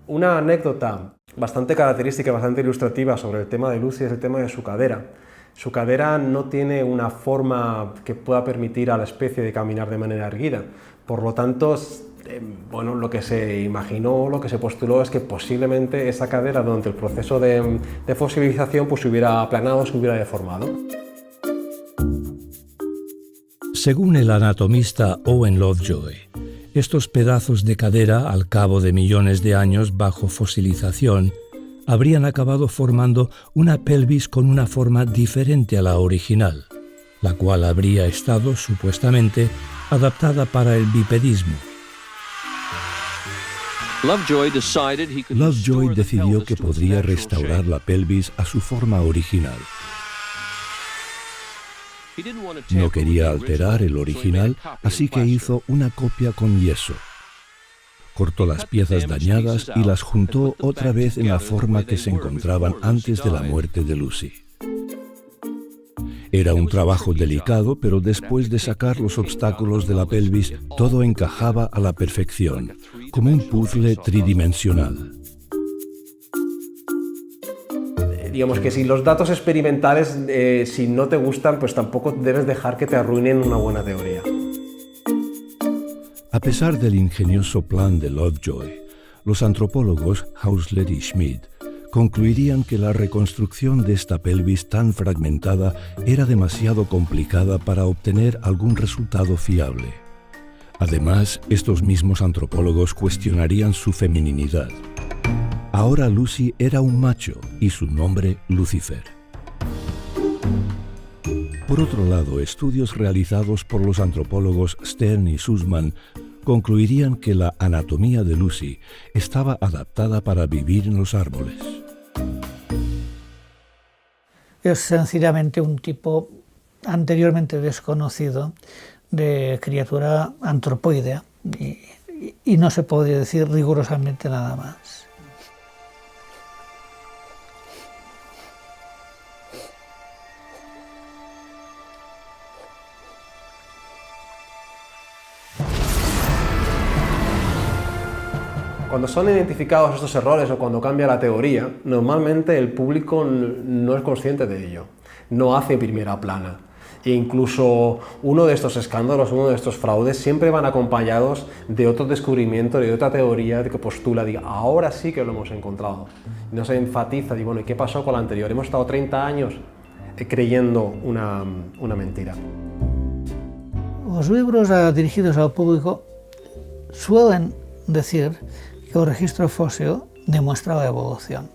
Speaker 4: Una anécdota bastante característica, bastante ilustrativa sobre el tema de Lucy es el tema de su cadera. Su cadera no tiene una forma que pueda permitir a la especie de caminar de manera erguida. Por lo tanto, bueno, lo que se imaginó, lo que se postuló es que posiblemente esa cadera durante el proceso de fosilización pues se hubiera aplanado, se hubiera deformado.
Speaker 1: Según el anatomista Owen Lovejoy, estos pedazos de cadera, al cabo de millones de años bajo fosilización, habrían acabado formando una pelvis con una forma diferente a la original, la cual habría estado, supuestamente, adaptada para el bipedismo. Lovejoy decidió que podría restaurar la pelvis a su forma original. No quería alterar el original, así que hizo una copia con yeso. Cortó las piezas dañadas y las juntó otra vez en la forma que se encontraban antes de la muerte de Lucy. Era un trabajo delicado, pero después de sacar los obstáculos de la pelvis, todo encajaba a la perfección, como un puzzle tridimensional.
Speaker 4: Digamos que si los datos experimentales, si no te gustan, pues tampoco debes dejar que te arruinen una buena teoría.
Speaker 1: A pesar del ingenioso plan de Lovejoy, los antropólogos Hausler y Schmidt concluirían que la reconstrucción de esta pelvis tan fragmentada era demasiado complicada para obtener algún resultado fiable. Además, estos mismos antropólogos cuestionarían su femininidad. Ahora Lucy era un macho y su nombre Lucifer. Por otro lado, estudios realizados por los antropólogos Stern y Sussman concluirían que la anatomía de Lucy estaba adaptada para vivir en los árboles.
Speaker 3: Es sencillamente un tipo anteriormente desconocido de criatura antropoidea y no se puede decir rigurosamente nada más.
Speaker 4: Cuando son identificados estos errores o cuando cambia la teoría, normalmente el público no es consciente de ello, no hace primera plana. E incluso uno de estos escándalos, uno de estos fraudes, siempre van acompañados de otro descubrimiento, de otra teoría que postula, diga, ahora sí que lo hemos encontrado. No se enfatiza, digo, bueno, ¿y qué pasó con la anterior? Hemos estado 30 años creyendo una mentira.
Speaker 3: Los libros dirigidos al público suelen decir que el registro fósil demuestra la evolución.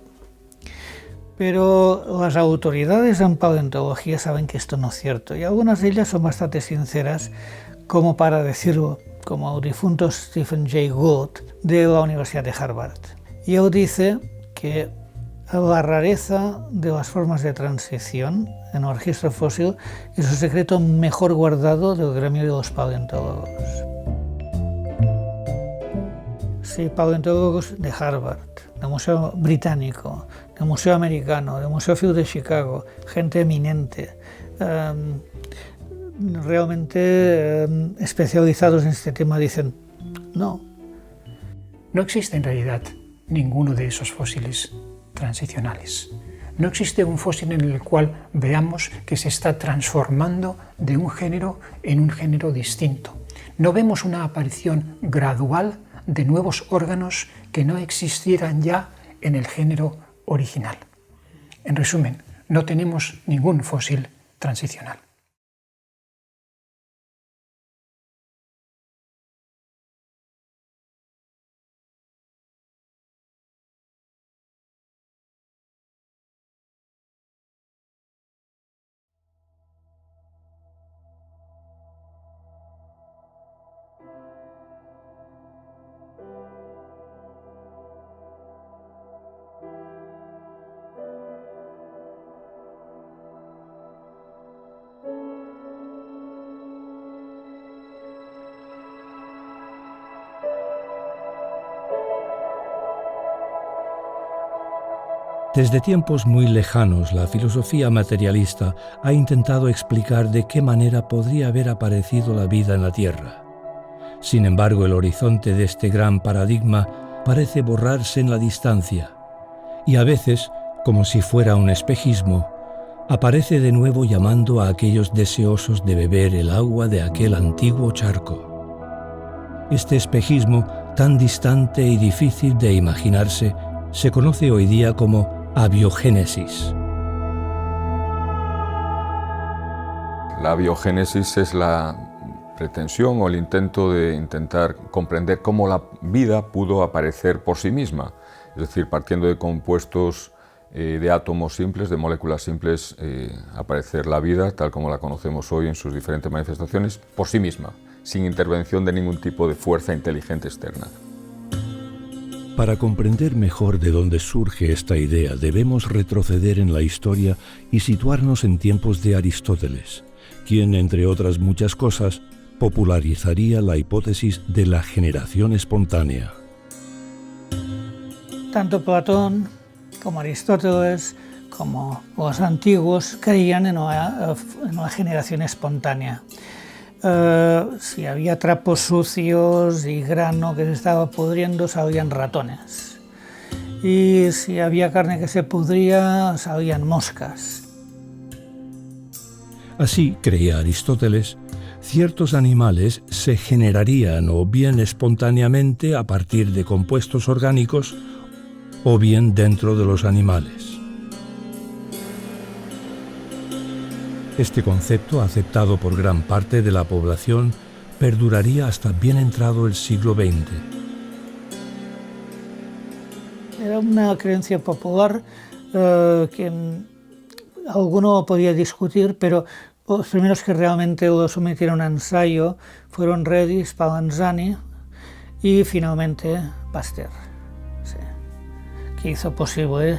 Speaker 3: Pero las autoridades en paleontología saben que esto no es cierto y algunas de ellas son bastante sinceras como para decirlo, como el difunto Stephen Jay Gould de la Universidad de Harvard. Y él dice que la rareza de las formas de transición en el registro fósil es el secreto mejor guardado del gremio de los paleontólogos. Sí, paleontólogos de Harvard, del Museo Británico, del Museo Americano, del Museo Field de Chicago, gente eminente, realmente especializados en este tema, dicen no.
Speaker 2: No existe en realidad ninguno de esos fósiles transicionales. No existe un fósil en el cual veamos que se está transformando de un género en un género distinto. No vemos una aparición gradual de nuevos órganos que no existieran ya en el género original. En resumen, no tenemos ningún fósil transicional.
Speaker 1: Desde tiempos muy lejanos, la filosofía materialista ha intentado explicar de qué manera podría haber aparecido la vida en la Tierra. Sin embargo, el horizonte de este gran paradigma parece borrarse en la distancia, y a veces, como si fuera un espejismo, aparece de nuevo llamando a aquellos deseosos de beber el agua de aquel antiguo charco. Este espejismo, tan distante y difícil de imaginarse, se conoce hoy día como abiogénesis.
Speaker 5: La abiogénesis es la pretensión o el intento de intentar comprender cómo la vida pudo aparecer por sí misma, es decir, partiendo de compuestos de átomos simples, de moléculas simples, aparecer la vida tal como la conocemos hoy en sus diferentes manifestaciones por sí misma, sin intervención de ningún tipo de fuerza inteligente externa.
Speaker 1: Para comprender mejor de dónde surge esta idea, debemos retroceder en la historia y situarnos en tiempos de Aristóteles, quien, entre otras muchas cosas, popularizaría la hipótesis de la generación espontánea.
Speaker 3: Tanto Platón como Aristóteles, como los antiguos, creían en la generación espontánea. Si había trapos sucios y grano que se estaba pudriendo, salían ratones. Y si había carne que se pudría, salían moscas.
Speaker 1: Así, creía Aristóteles, ciertos animales se generarían o bien espontáneamente a partir de compuestos orgánicos o bien dentro de los animales. Este concepto, aceptado por gran parte de la población, perduraría hasta bien entrado el siglo XX.
Speaker 3: Era una creencia popular que alguno podía discutir, pero los primeros que realmente lo sometieron a ensayo fueron Redi, Spallanzani y finalmente Pasteur, sí, que hizo posible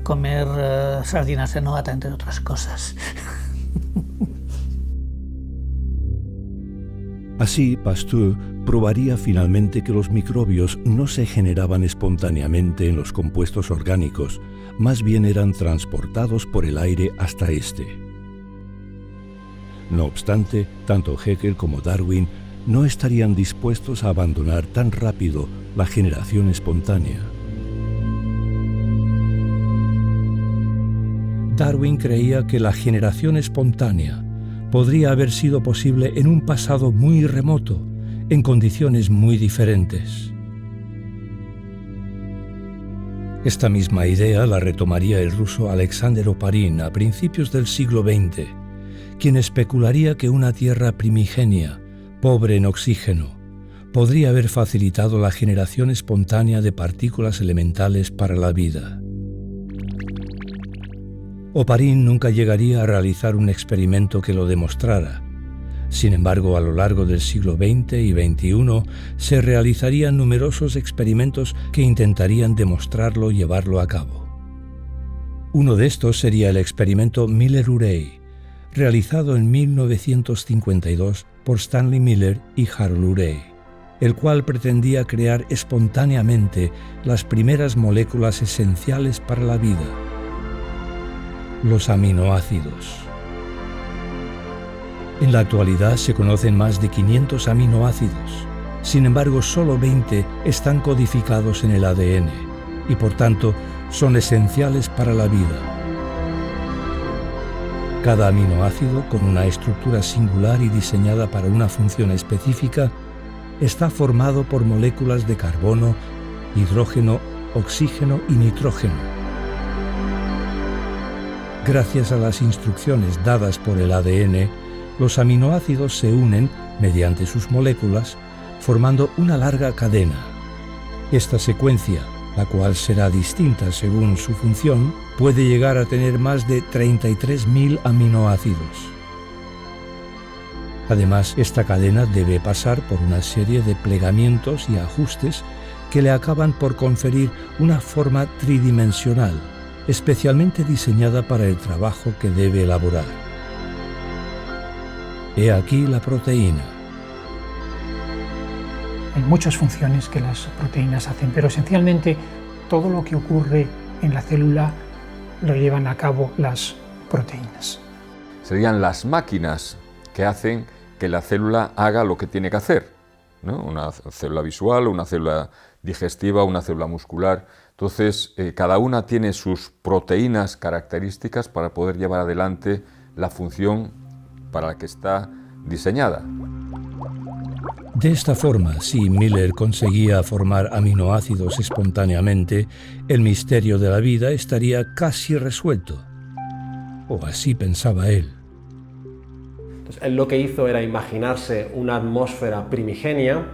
Speaker 3: comer sardinas de nata, entre otras cosas.
Speaker 1: Así, Pasteur probaría finalmente que los microbios no se generaban espontáneamente en los compuestos orgánicos, más bien eran transportados por el aire hasta este. No obstante, tanto Haeckel como Darwin no estarían dispuestos a abandonar tan rápido la generación espontánea. Darwin creía que la generación espontánea podría haber sido posible en un pasado muy remoto, en condiciones muy diferentes. Esta misma idea la retomaría el ruso Alexander Oparin a principios del siglo XX, quien especularía que una Tierra primigenia, pobre en oxígeno, podría haber facilitado la generación espontánea de partículas elementales para la vida. Oparin nunca llegaría a realizar un experimento que lo demostrara. Sin embargo, a lo largo del siglo XX y XXI se realizarían numerosos experimentos que intentarían demostrarlo y llevarlo a cabo. Uno de estos sería el experimento Miller-Urey, realizado en 1952 por Stanley Miller y Harold Urey, el cual pretendía crear espontáneamente las primeras moléculas esenciales para la vida: los aminoácidos. En la actualidad se conocen más de 500 aminoácidos. Sin embargo, solo 20 están codificados en el ADN y, por tanto, son esenciales para la vida. Cada aminoácido, con una estructura singular y diseñada para una función específica, está formado por moléculas de carbono, hidrógeno, oxígeno y nitrógeno. Gracias a las instrucciones dadas por el ADN, los aminoácidos se unen mediante sus moléculas, formando una larga cadena. Esta secuencia, la cual será distinta según su función, puede llegar a tener más de 33.000 aminoácidos. Además, esta cadena debe pasar por una serie de plegamientos y ajustes que le acaban por conferir una forma tridimensional, especialmente diseñada para el trabajo que debe elaborar. He aquí la proteína.
Speaker 2: Hay muchas funciones que las proteínas hacen, pero esencialmente todo lo que ocurre en la célula lo llevan a cabo las proteínas.
Speaker 5: Serían las máquinas que hacen que la célula haga lo que tiene que hacer, ¿no? Una célula visual, una célula digestiva, una célula muscular. Entonces, cada una tiene sus proteínas características para poder llevar adelante la función para la que está diseñada.
Speaker 1: De esta forma, si Miller conseguía formar aminoácidos espontáneamente, el misterio de la vida estaría casi resuelto. O así pensaba él.
Speaker 4: Entonces, él lo que hizo era imaginarse una atmósfera primigenia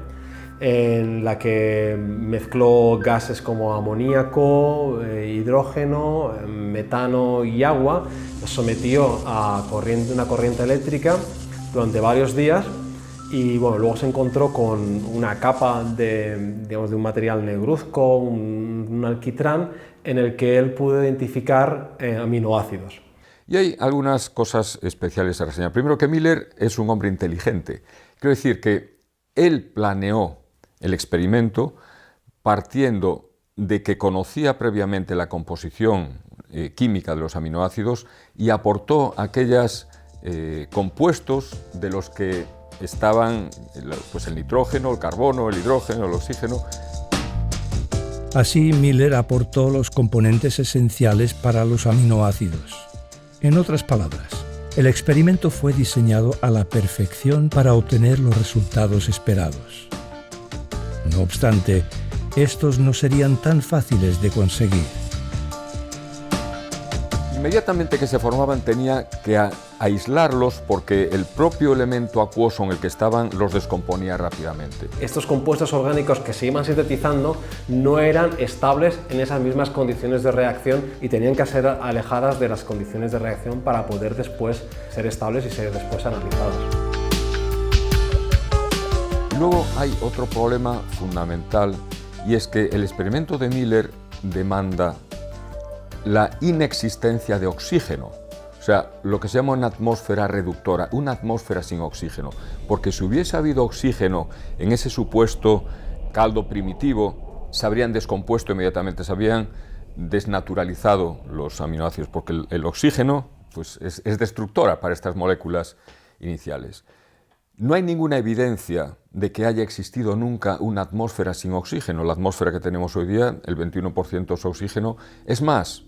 Speaker 4: en la que mezcló gases como amoníaco, hidrógeno, metano y agua, los sometió a una corriente eléctrica durante varios días y bueno, luego se encontró con una capa de un material negruzco, un alquitrán, en el que él pudo identificar aminoácidos.
Speaker 5: Y hay algunas cosas especiales a reseñar. Primero, que Miller es un hombre inteligente. Quiero decir que él planeó el experimento partiendo de que conocía previamente la composición química de los aminoácidos y aportó aquellos compuestos de los que estaban pues el nitrógeno, el carbono, el hidrógeno, el oxígeno.
Speaker 1: Así, Miller aportó los componentes esenciales para los aminoácidos. En otras palabras, el experimento fue diseñado a la perfección para obtener los resultados esperados. No obstante, estos no serían tan fáciles de conseguir.
Speaker 5: Inmediatamente que se formaban tenía que aislarlos porque el propio elemento acuoso en el que estaban los descomponía rápidamente.
Speaker 4: Estos compuestos orgánicos que se iban sintetizando no eran estables en esas mismas condiciones de reacción y tenían que ser alejadas de las condiciones de reacción para poder después ser estables y ser después analizados.
Speaker 5: Luego hay otro problema fundamental y es que el experimento de Miller demanda la inexistencia de oxígeno, o sea, lo que se llama una atmósfera reductora, una atmósfera sin oxígeno, porque si hubiese habido oxígeno en ese supuesto caldo primitivo, se habrían descompuesto inmediatamente, se habrían desnaturalizado los aminoácidos, porque el oxígeno pues, es destructora para estas moléculas iniciales. No hay ninguna evidencia de que haya existido nunca una atmósfera sin oxígeno. La atmósfera que tenemos hoy día, el 21% es oxígeno. Es más,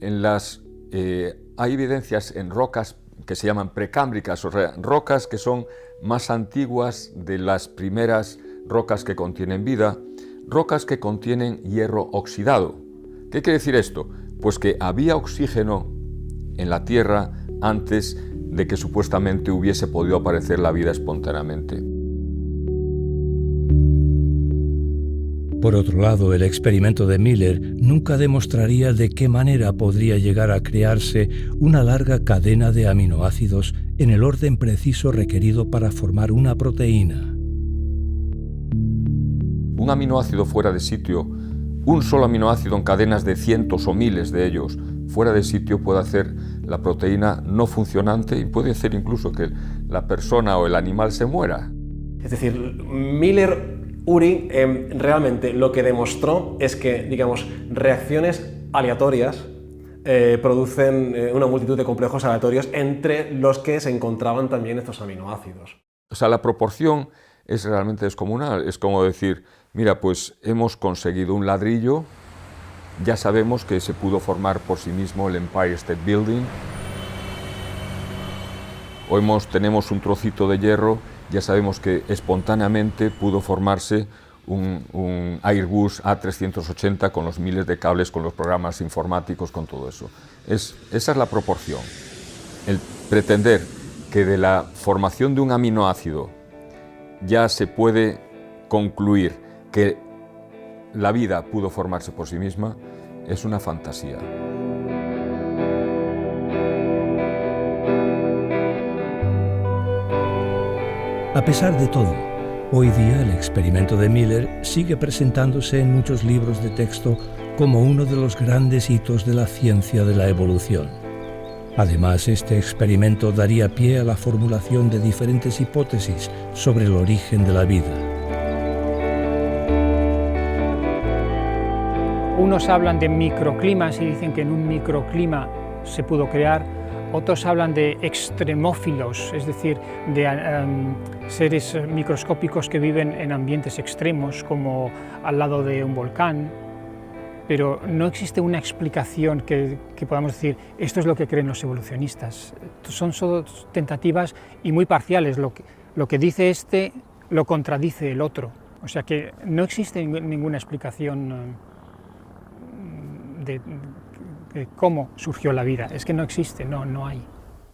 Speaker 5: hay evidencias en rocas que se llaman precámbricas, o sea, rocas que son más antiguas de las primeras rocas que contienen vida, rocas que contienen hierro oxidado. ¿Qué quiere decir esto? Pues que había oxígeno en la Tierra antes de que supuestamente hubiese podido aparecer la vida espontáneamente.
Speaker 1: Por otro lado, el experimento de Miller nunca demostraría de qué manera podría llegar a crearse una larga cadena de aminoácidos en el orden preciso requerido para formar una proteína.
Speaker 5: Un aminoácido fuera de sitio, un solo aminoácido en cadenas de cientos o miles de ellos, fuera de sitio puede hacer la proteína no funcionante y puede hacer incluso que la persona o el animal se muera.
Speaker 4: Es decir, Miller-Urey realmente lo que demostró es que, digamos, reacciones aleatorias producen una multitud de complejos aleatorios entre los que se encontraban también estos aminoácidos.
Speaker 5: O sea, la proporción es realmente descomunal. Es como decir, mira, pues hemos conseguido un ladrillo, ya sabemos que se pudo formar por sí mismo el Empire State Building, o tenemos un trocito de hierro, ya sabemos que espontáneamente pudo formarse un Airbus A380 con los miles de cables, con los programas informáticos, con todo eso. Esa es la proporción. El pretender que de la formación de un aminoácido ya se puede concluir que la vida pudo formarse por sí misma es una fantasía.
Speaker 1: A pesar de todo, hoy día el experimento de Miller sigue presentándose en muchos libros de texto como uno de los grandes hitos de la ciencia de la evolución. Además, este experimento daría pie a la formulación de diferentes hipótesis sobre el origen de la vida.
Speaker 2: Unos hablan de microclimas y dicen que en un microclima se pudo crear. Otros hablan de extremófilos, es decir, de seres microscópicos que viven en ambientes extremos, como al lado de un volcán. Pero no existe una explicación que podamos decir, esto es lo que creen los evolucionistas. Son solo tentativas y muy parciales. Lo que dice este lo contradice el otro. O sea que no existe ninguna explicación de cómo surgió la vida. Es que no existe, no hay.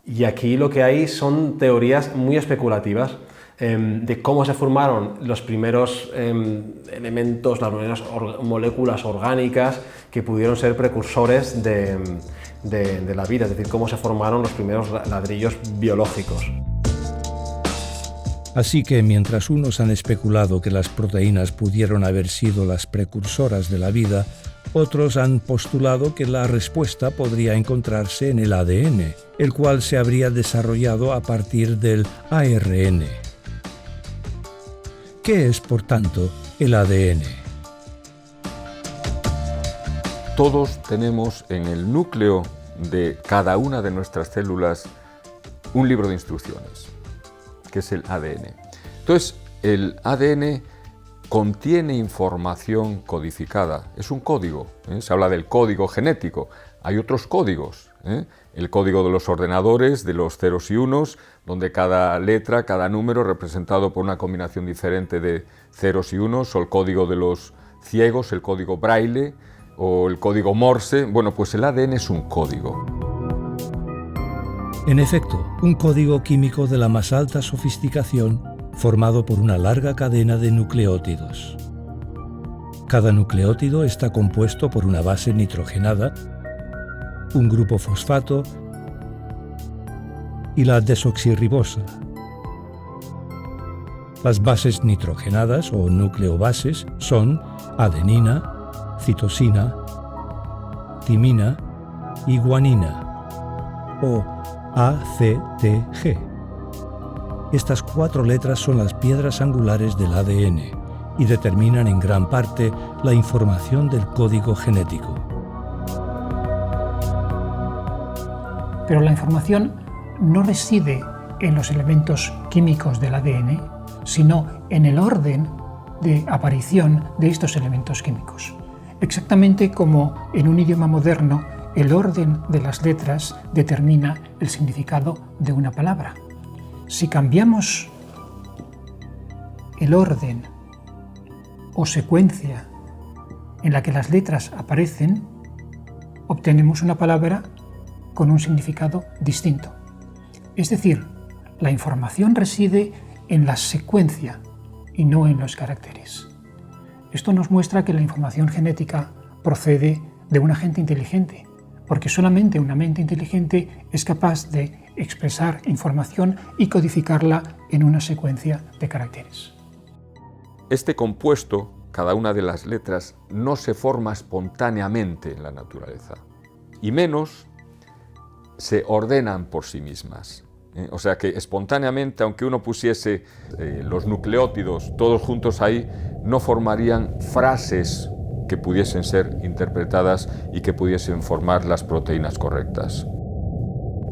Speaker 4: Y aquí lo que hay son teorías muy especulativas de cómo se formaron los primeros elementos, las primeras moléculas orgánicas que pudieron ser precursores de la vida, es decir, cómo se formaron los primeros ladrillos biológicos.
Speaker 1: Así que mientras unos han especulado que las proteínas pudieron haber sido las precursoras de la vida, otros han postulado que la respuesta podría encontrarse en el ADN, el cual se habría desarrollado a partir del ARN. ¿Qué es, por tanto, el ADN?
Speaker 5: Todos tenemos en el núcleo de cada una de nuestras células un libro de instrucciones, que es el ADN. Entonces, el ADN contiene información codificada, es un código, se habla del código genético, hay otros códigos, el código de los ordenadores, de los ceros y unos, donde cada letra, cada número representado por una combinación diferente de ceros y unos, o el código de los ciegos, el código Braille, o el código Morse. Bueno, pues el ADN es un código.
Speaker 1: En efecto, un código químico de la más alta sofisticación, formado por una larga cadena de nucleótidos. Cada nucleótido está compuesto por una base nitrogenada, un grupo fosfato y la desoxirribosa. Las bases nitrogenadas o nucleobases son adenina, citosina, timina y guanina, o ACTG. Estas 4 letras son las piedras angulares del ADN y determinan en gran parte la información del código genético.
Speaker 2: Pero la información no reside en los elementos químicos del ADN, sino en el orden de aparición de estos elementos químicos. Exactamente como en un idioma moderno el orden de las letras determina el significado de una palabra. Si cambiamos el orden o secuencia en la que las letras aparecen, obtenemos una palabra con un significado distinto. Es decir, la información reside en la secuencia y no en los caracteres. Esto nos muestra que la información genética procede de una mente inteligente, porque solamente una mente inteligente es capaz de expresar información y codificarla en una secuencia de caracteres.
Speaker 5: Este compuesto, cada una de las letras, no se forma espontáneamente en la naturaleza, y menos se ordenan por sí mismas. O sea que espontáneamente, aunque uno pusiese los nucleótidos todos juntos ahí, no formarían frases que pudiesen ser interpretadas y que pudiesen formar las proteínas correctas.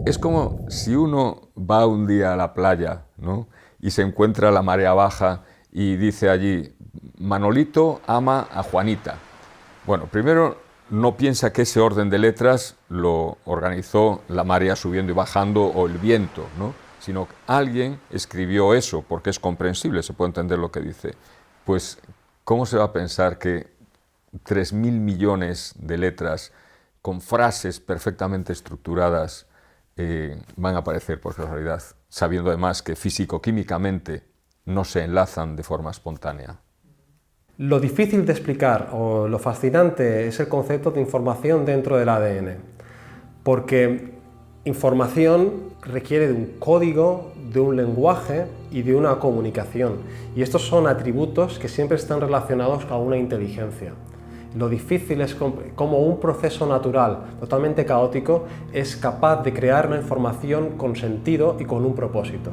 Speaker 5: Es como si uno va un día a la playa, ¿no?, y se encuentra la marea baja y dice allí: Manolito ama a Juanita. Bueno, primero no piensa que ese orden de letras lo organizó la marea subiendo y bajando o el viento, ¿no?, sino que alguien escribió eso, porque es comprensible, se puede entender lo que dice. Pues, ¿cómo se va a pensar que 3.000 millones de letras con frases perfectamente estructuradas van a aparecer por casualidad, sabiendo además que físico-químicamente no se enlazan de forma espontánea?
Speaker 4: Lo difícil de explicar o lo fascinante es el concepto de información dentro del ADN, porque información requiere de un código, de un lenguaje y de una comunicación, y estos son atributos que siempre están relacionados con una inteligencia. Lo difícil es cómo un proceso natural totalmente caótico es capaz de crear una información con sentido y con un propósito.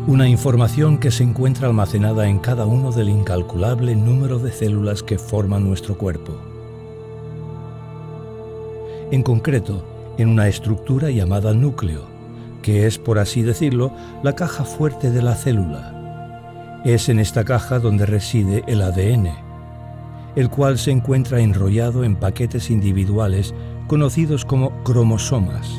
Speaker 1: Una información que se encuentra almacenada en cada uno del incalculable número de células que forman nuestro cuerpo. En concreto, en una estructura llamada núcleo, que es, por así decirlo, la caja fuerte de la célula. Es en esta caja donde reside el ADN, el cual se encuentra enrollado en paquetes individuales conocidos como cromosomas.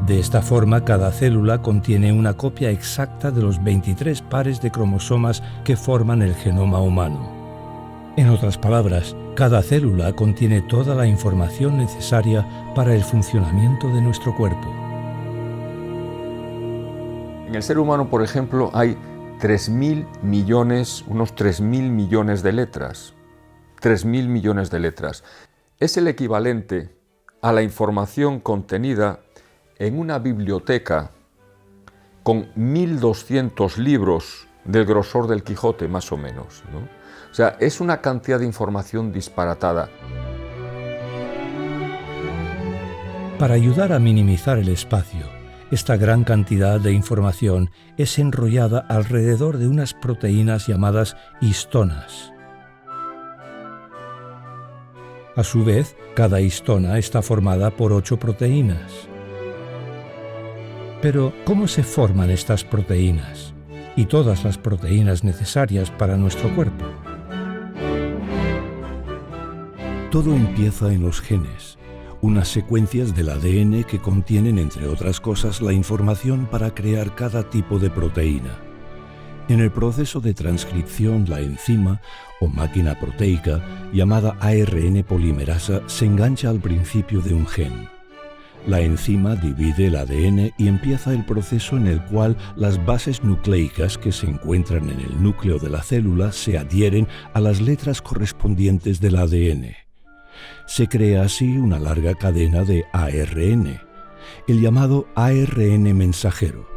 Speaker 1: De esta forma, cada célula contiene una copia exacta de los 23 pares de cromosomas que forman el genoma humano. En otras palabras, cada célula contiene toda la información necesaria para el funcionamiento de nuestro cuerpo.
Speaker 5: En el ser humano, por ejemplo, hay 3.000 millones, unos 3.000 millones de letras. 3.000 millones de letras. Es el equivalente a la información contenida en una biblioteca con 1.200 libros del grosor del Quijote, más o menos, ¿no? O sea, es una cantidad de información disparatada.
Speaker 1: Para ayudar a minimizar el espacio, esta gran cantidad de información es enrollada alrededor de unas proteínas llamadas histonas. A su vez, cada histona está formada por 8 proteínas. Pero, ¿cómo se forman estas proteínas? Y todas las proteínas necesarias para nuestro cuerpo. Todo empieza en los genes, unas secuencias del ADN que contienen, entre otras cosas, la información para crear cada tipo de proteína. En el proceso de transcripción, la enzima, o máquina proteica, llamada ARN polimerasa, se engancha al principio de un gen. La enzima divide el ADN y empieza el proceso en el cual las bases nucleicas que se encuentran en el núcleo de la célula se adhieren a las letras correspondientes del ADN. Se crea así una larga cadena de ARN, el llamado ARN mensajero.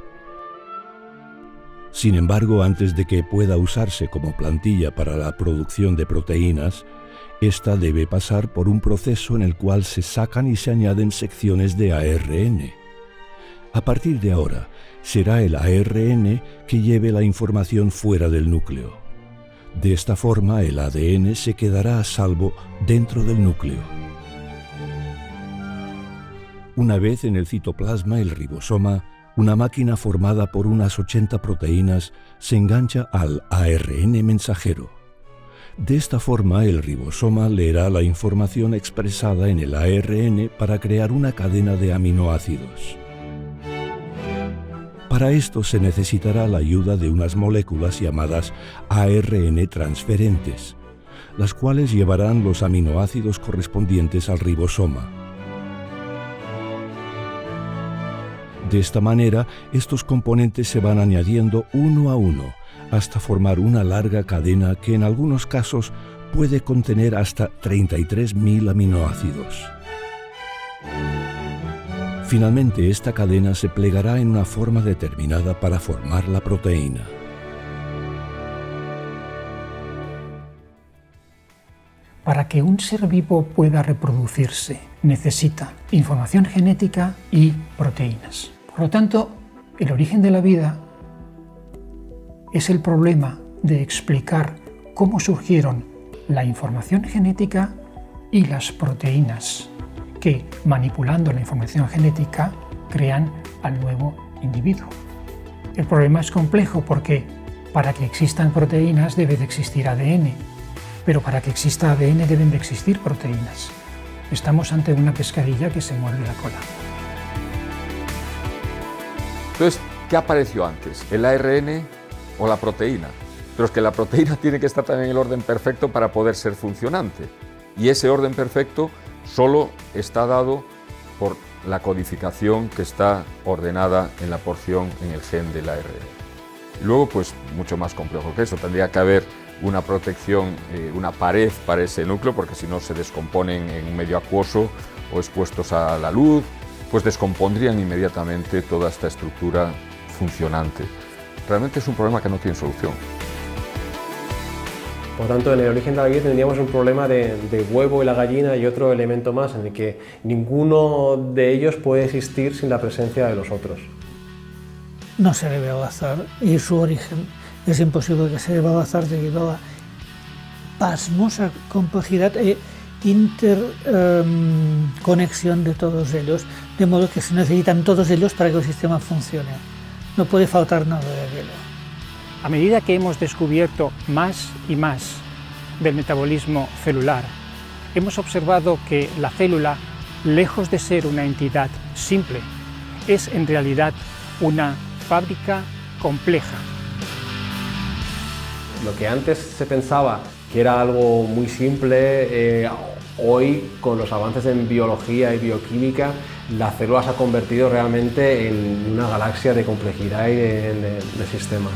Speaker 1: Sin embargo, antes de que pueda usarse como plantilla para la producción de proteínas, esta debe pasar por un proceso en el cual se sacan y se añaden secciones de ARN. A partir de ahora, será el ARN que lleve la información fuera del núcleo. De esta forma, el ADN se quedará a salvo dentro del núcleo. Una vez en el citoplasma, el ribosoma, una máquina formada por unas 80 proteínas, se engancha al ARN mensajero. De esta forma, el ribosoma leerá la información expresada en el ARN para crear una cadena de aminoácidos. Para esto se necesitará la ayuda de unas moléculas llamadas ARN transferentes, las cuales llevarán los aminoácidos correspondientes al ribosoma. De esta manera, estos componentes se van añadiendo uno a uno, hasta formar una larga cadena que en algunos casos puede contener hasta 33.000 aminoácidos. Finalmente, esta cadena se plegará en una forma determinada para formar la proteína.
Speaker 2: Para que un ser vivo pueda reproducirse, necesita información genética y proteínas. Por lo tanto, el origen de la vida es el problema de explicar cómo surgieron la información genética y las proteínas, que, manipulando la información genética, crean al nuevo individuo. El problema es complejo porque para que existan proteínas debe de existir ADN, pero para que exista ADN deben de existir proteínas. Estamos ante una pescadilla que se muerde la cola.
Speaker 5: Entonces, ¿qué apareció antes? ¿El ARN o la proteína? Pero es que la proteína tiene que estar también en el orden perfecto para poder ser funcionante. Y ese orden perfecto solo está dado por la codificación que está ordenada en la porción en el gen del ARN. Y luego, pues, mucho más complejo que eso. Tendría que haber una protección, una pared para ese núcleo, porque si no se descomponen en un medio acuoso o expuestos a la luz, pues descompondrían inmediatamente toda esta estructura funcionante. Realmente es un problema que no tiene solución.
Speaker 4: Por lo tanto, en el origen de la vida tendríamos un problema de huevo y la gallina y otro elemento más, en el que ninguno de ellos puede existir sin la presencia de los otros.
Speaker 3: No se debe al azar, y su origen es imposible que se deba al azar debido a la pasmosa complejidad e interconexión de todos ellos, de modo que se necesitan todos ellos para que el sistema funcione. No puede faltar nada de aquello.
Speaker 2: A medida que hemos descubierto más y más del metabolismo celular, hemos observado que la célula, lejos de ser una entidad simple, es en realidad una fábrica compleja.
Speaker 4: Lo que antes se pensaba que era algo muy simple, hoy con los avances en biología y bioquímica, la célula se ha convertido realmente en una galaxia de complejidad y de sistemas.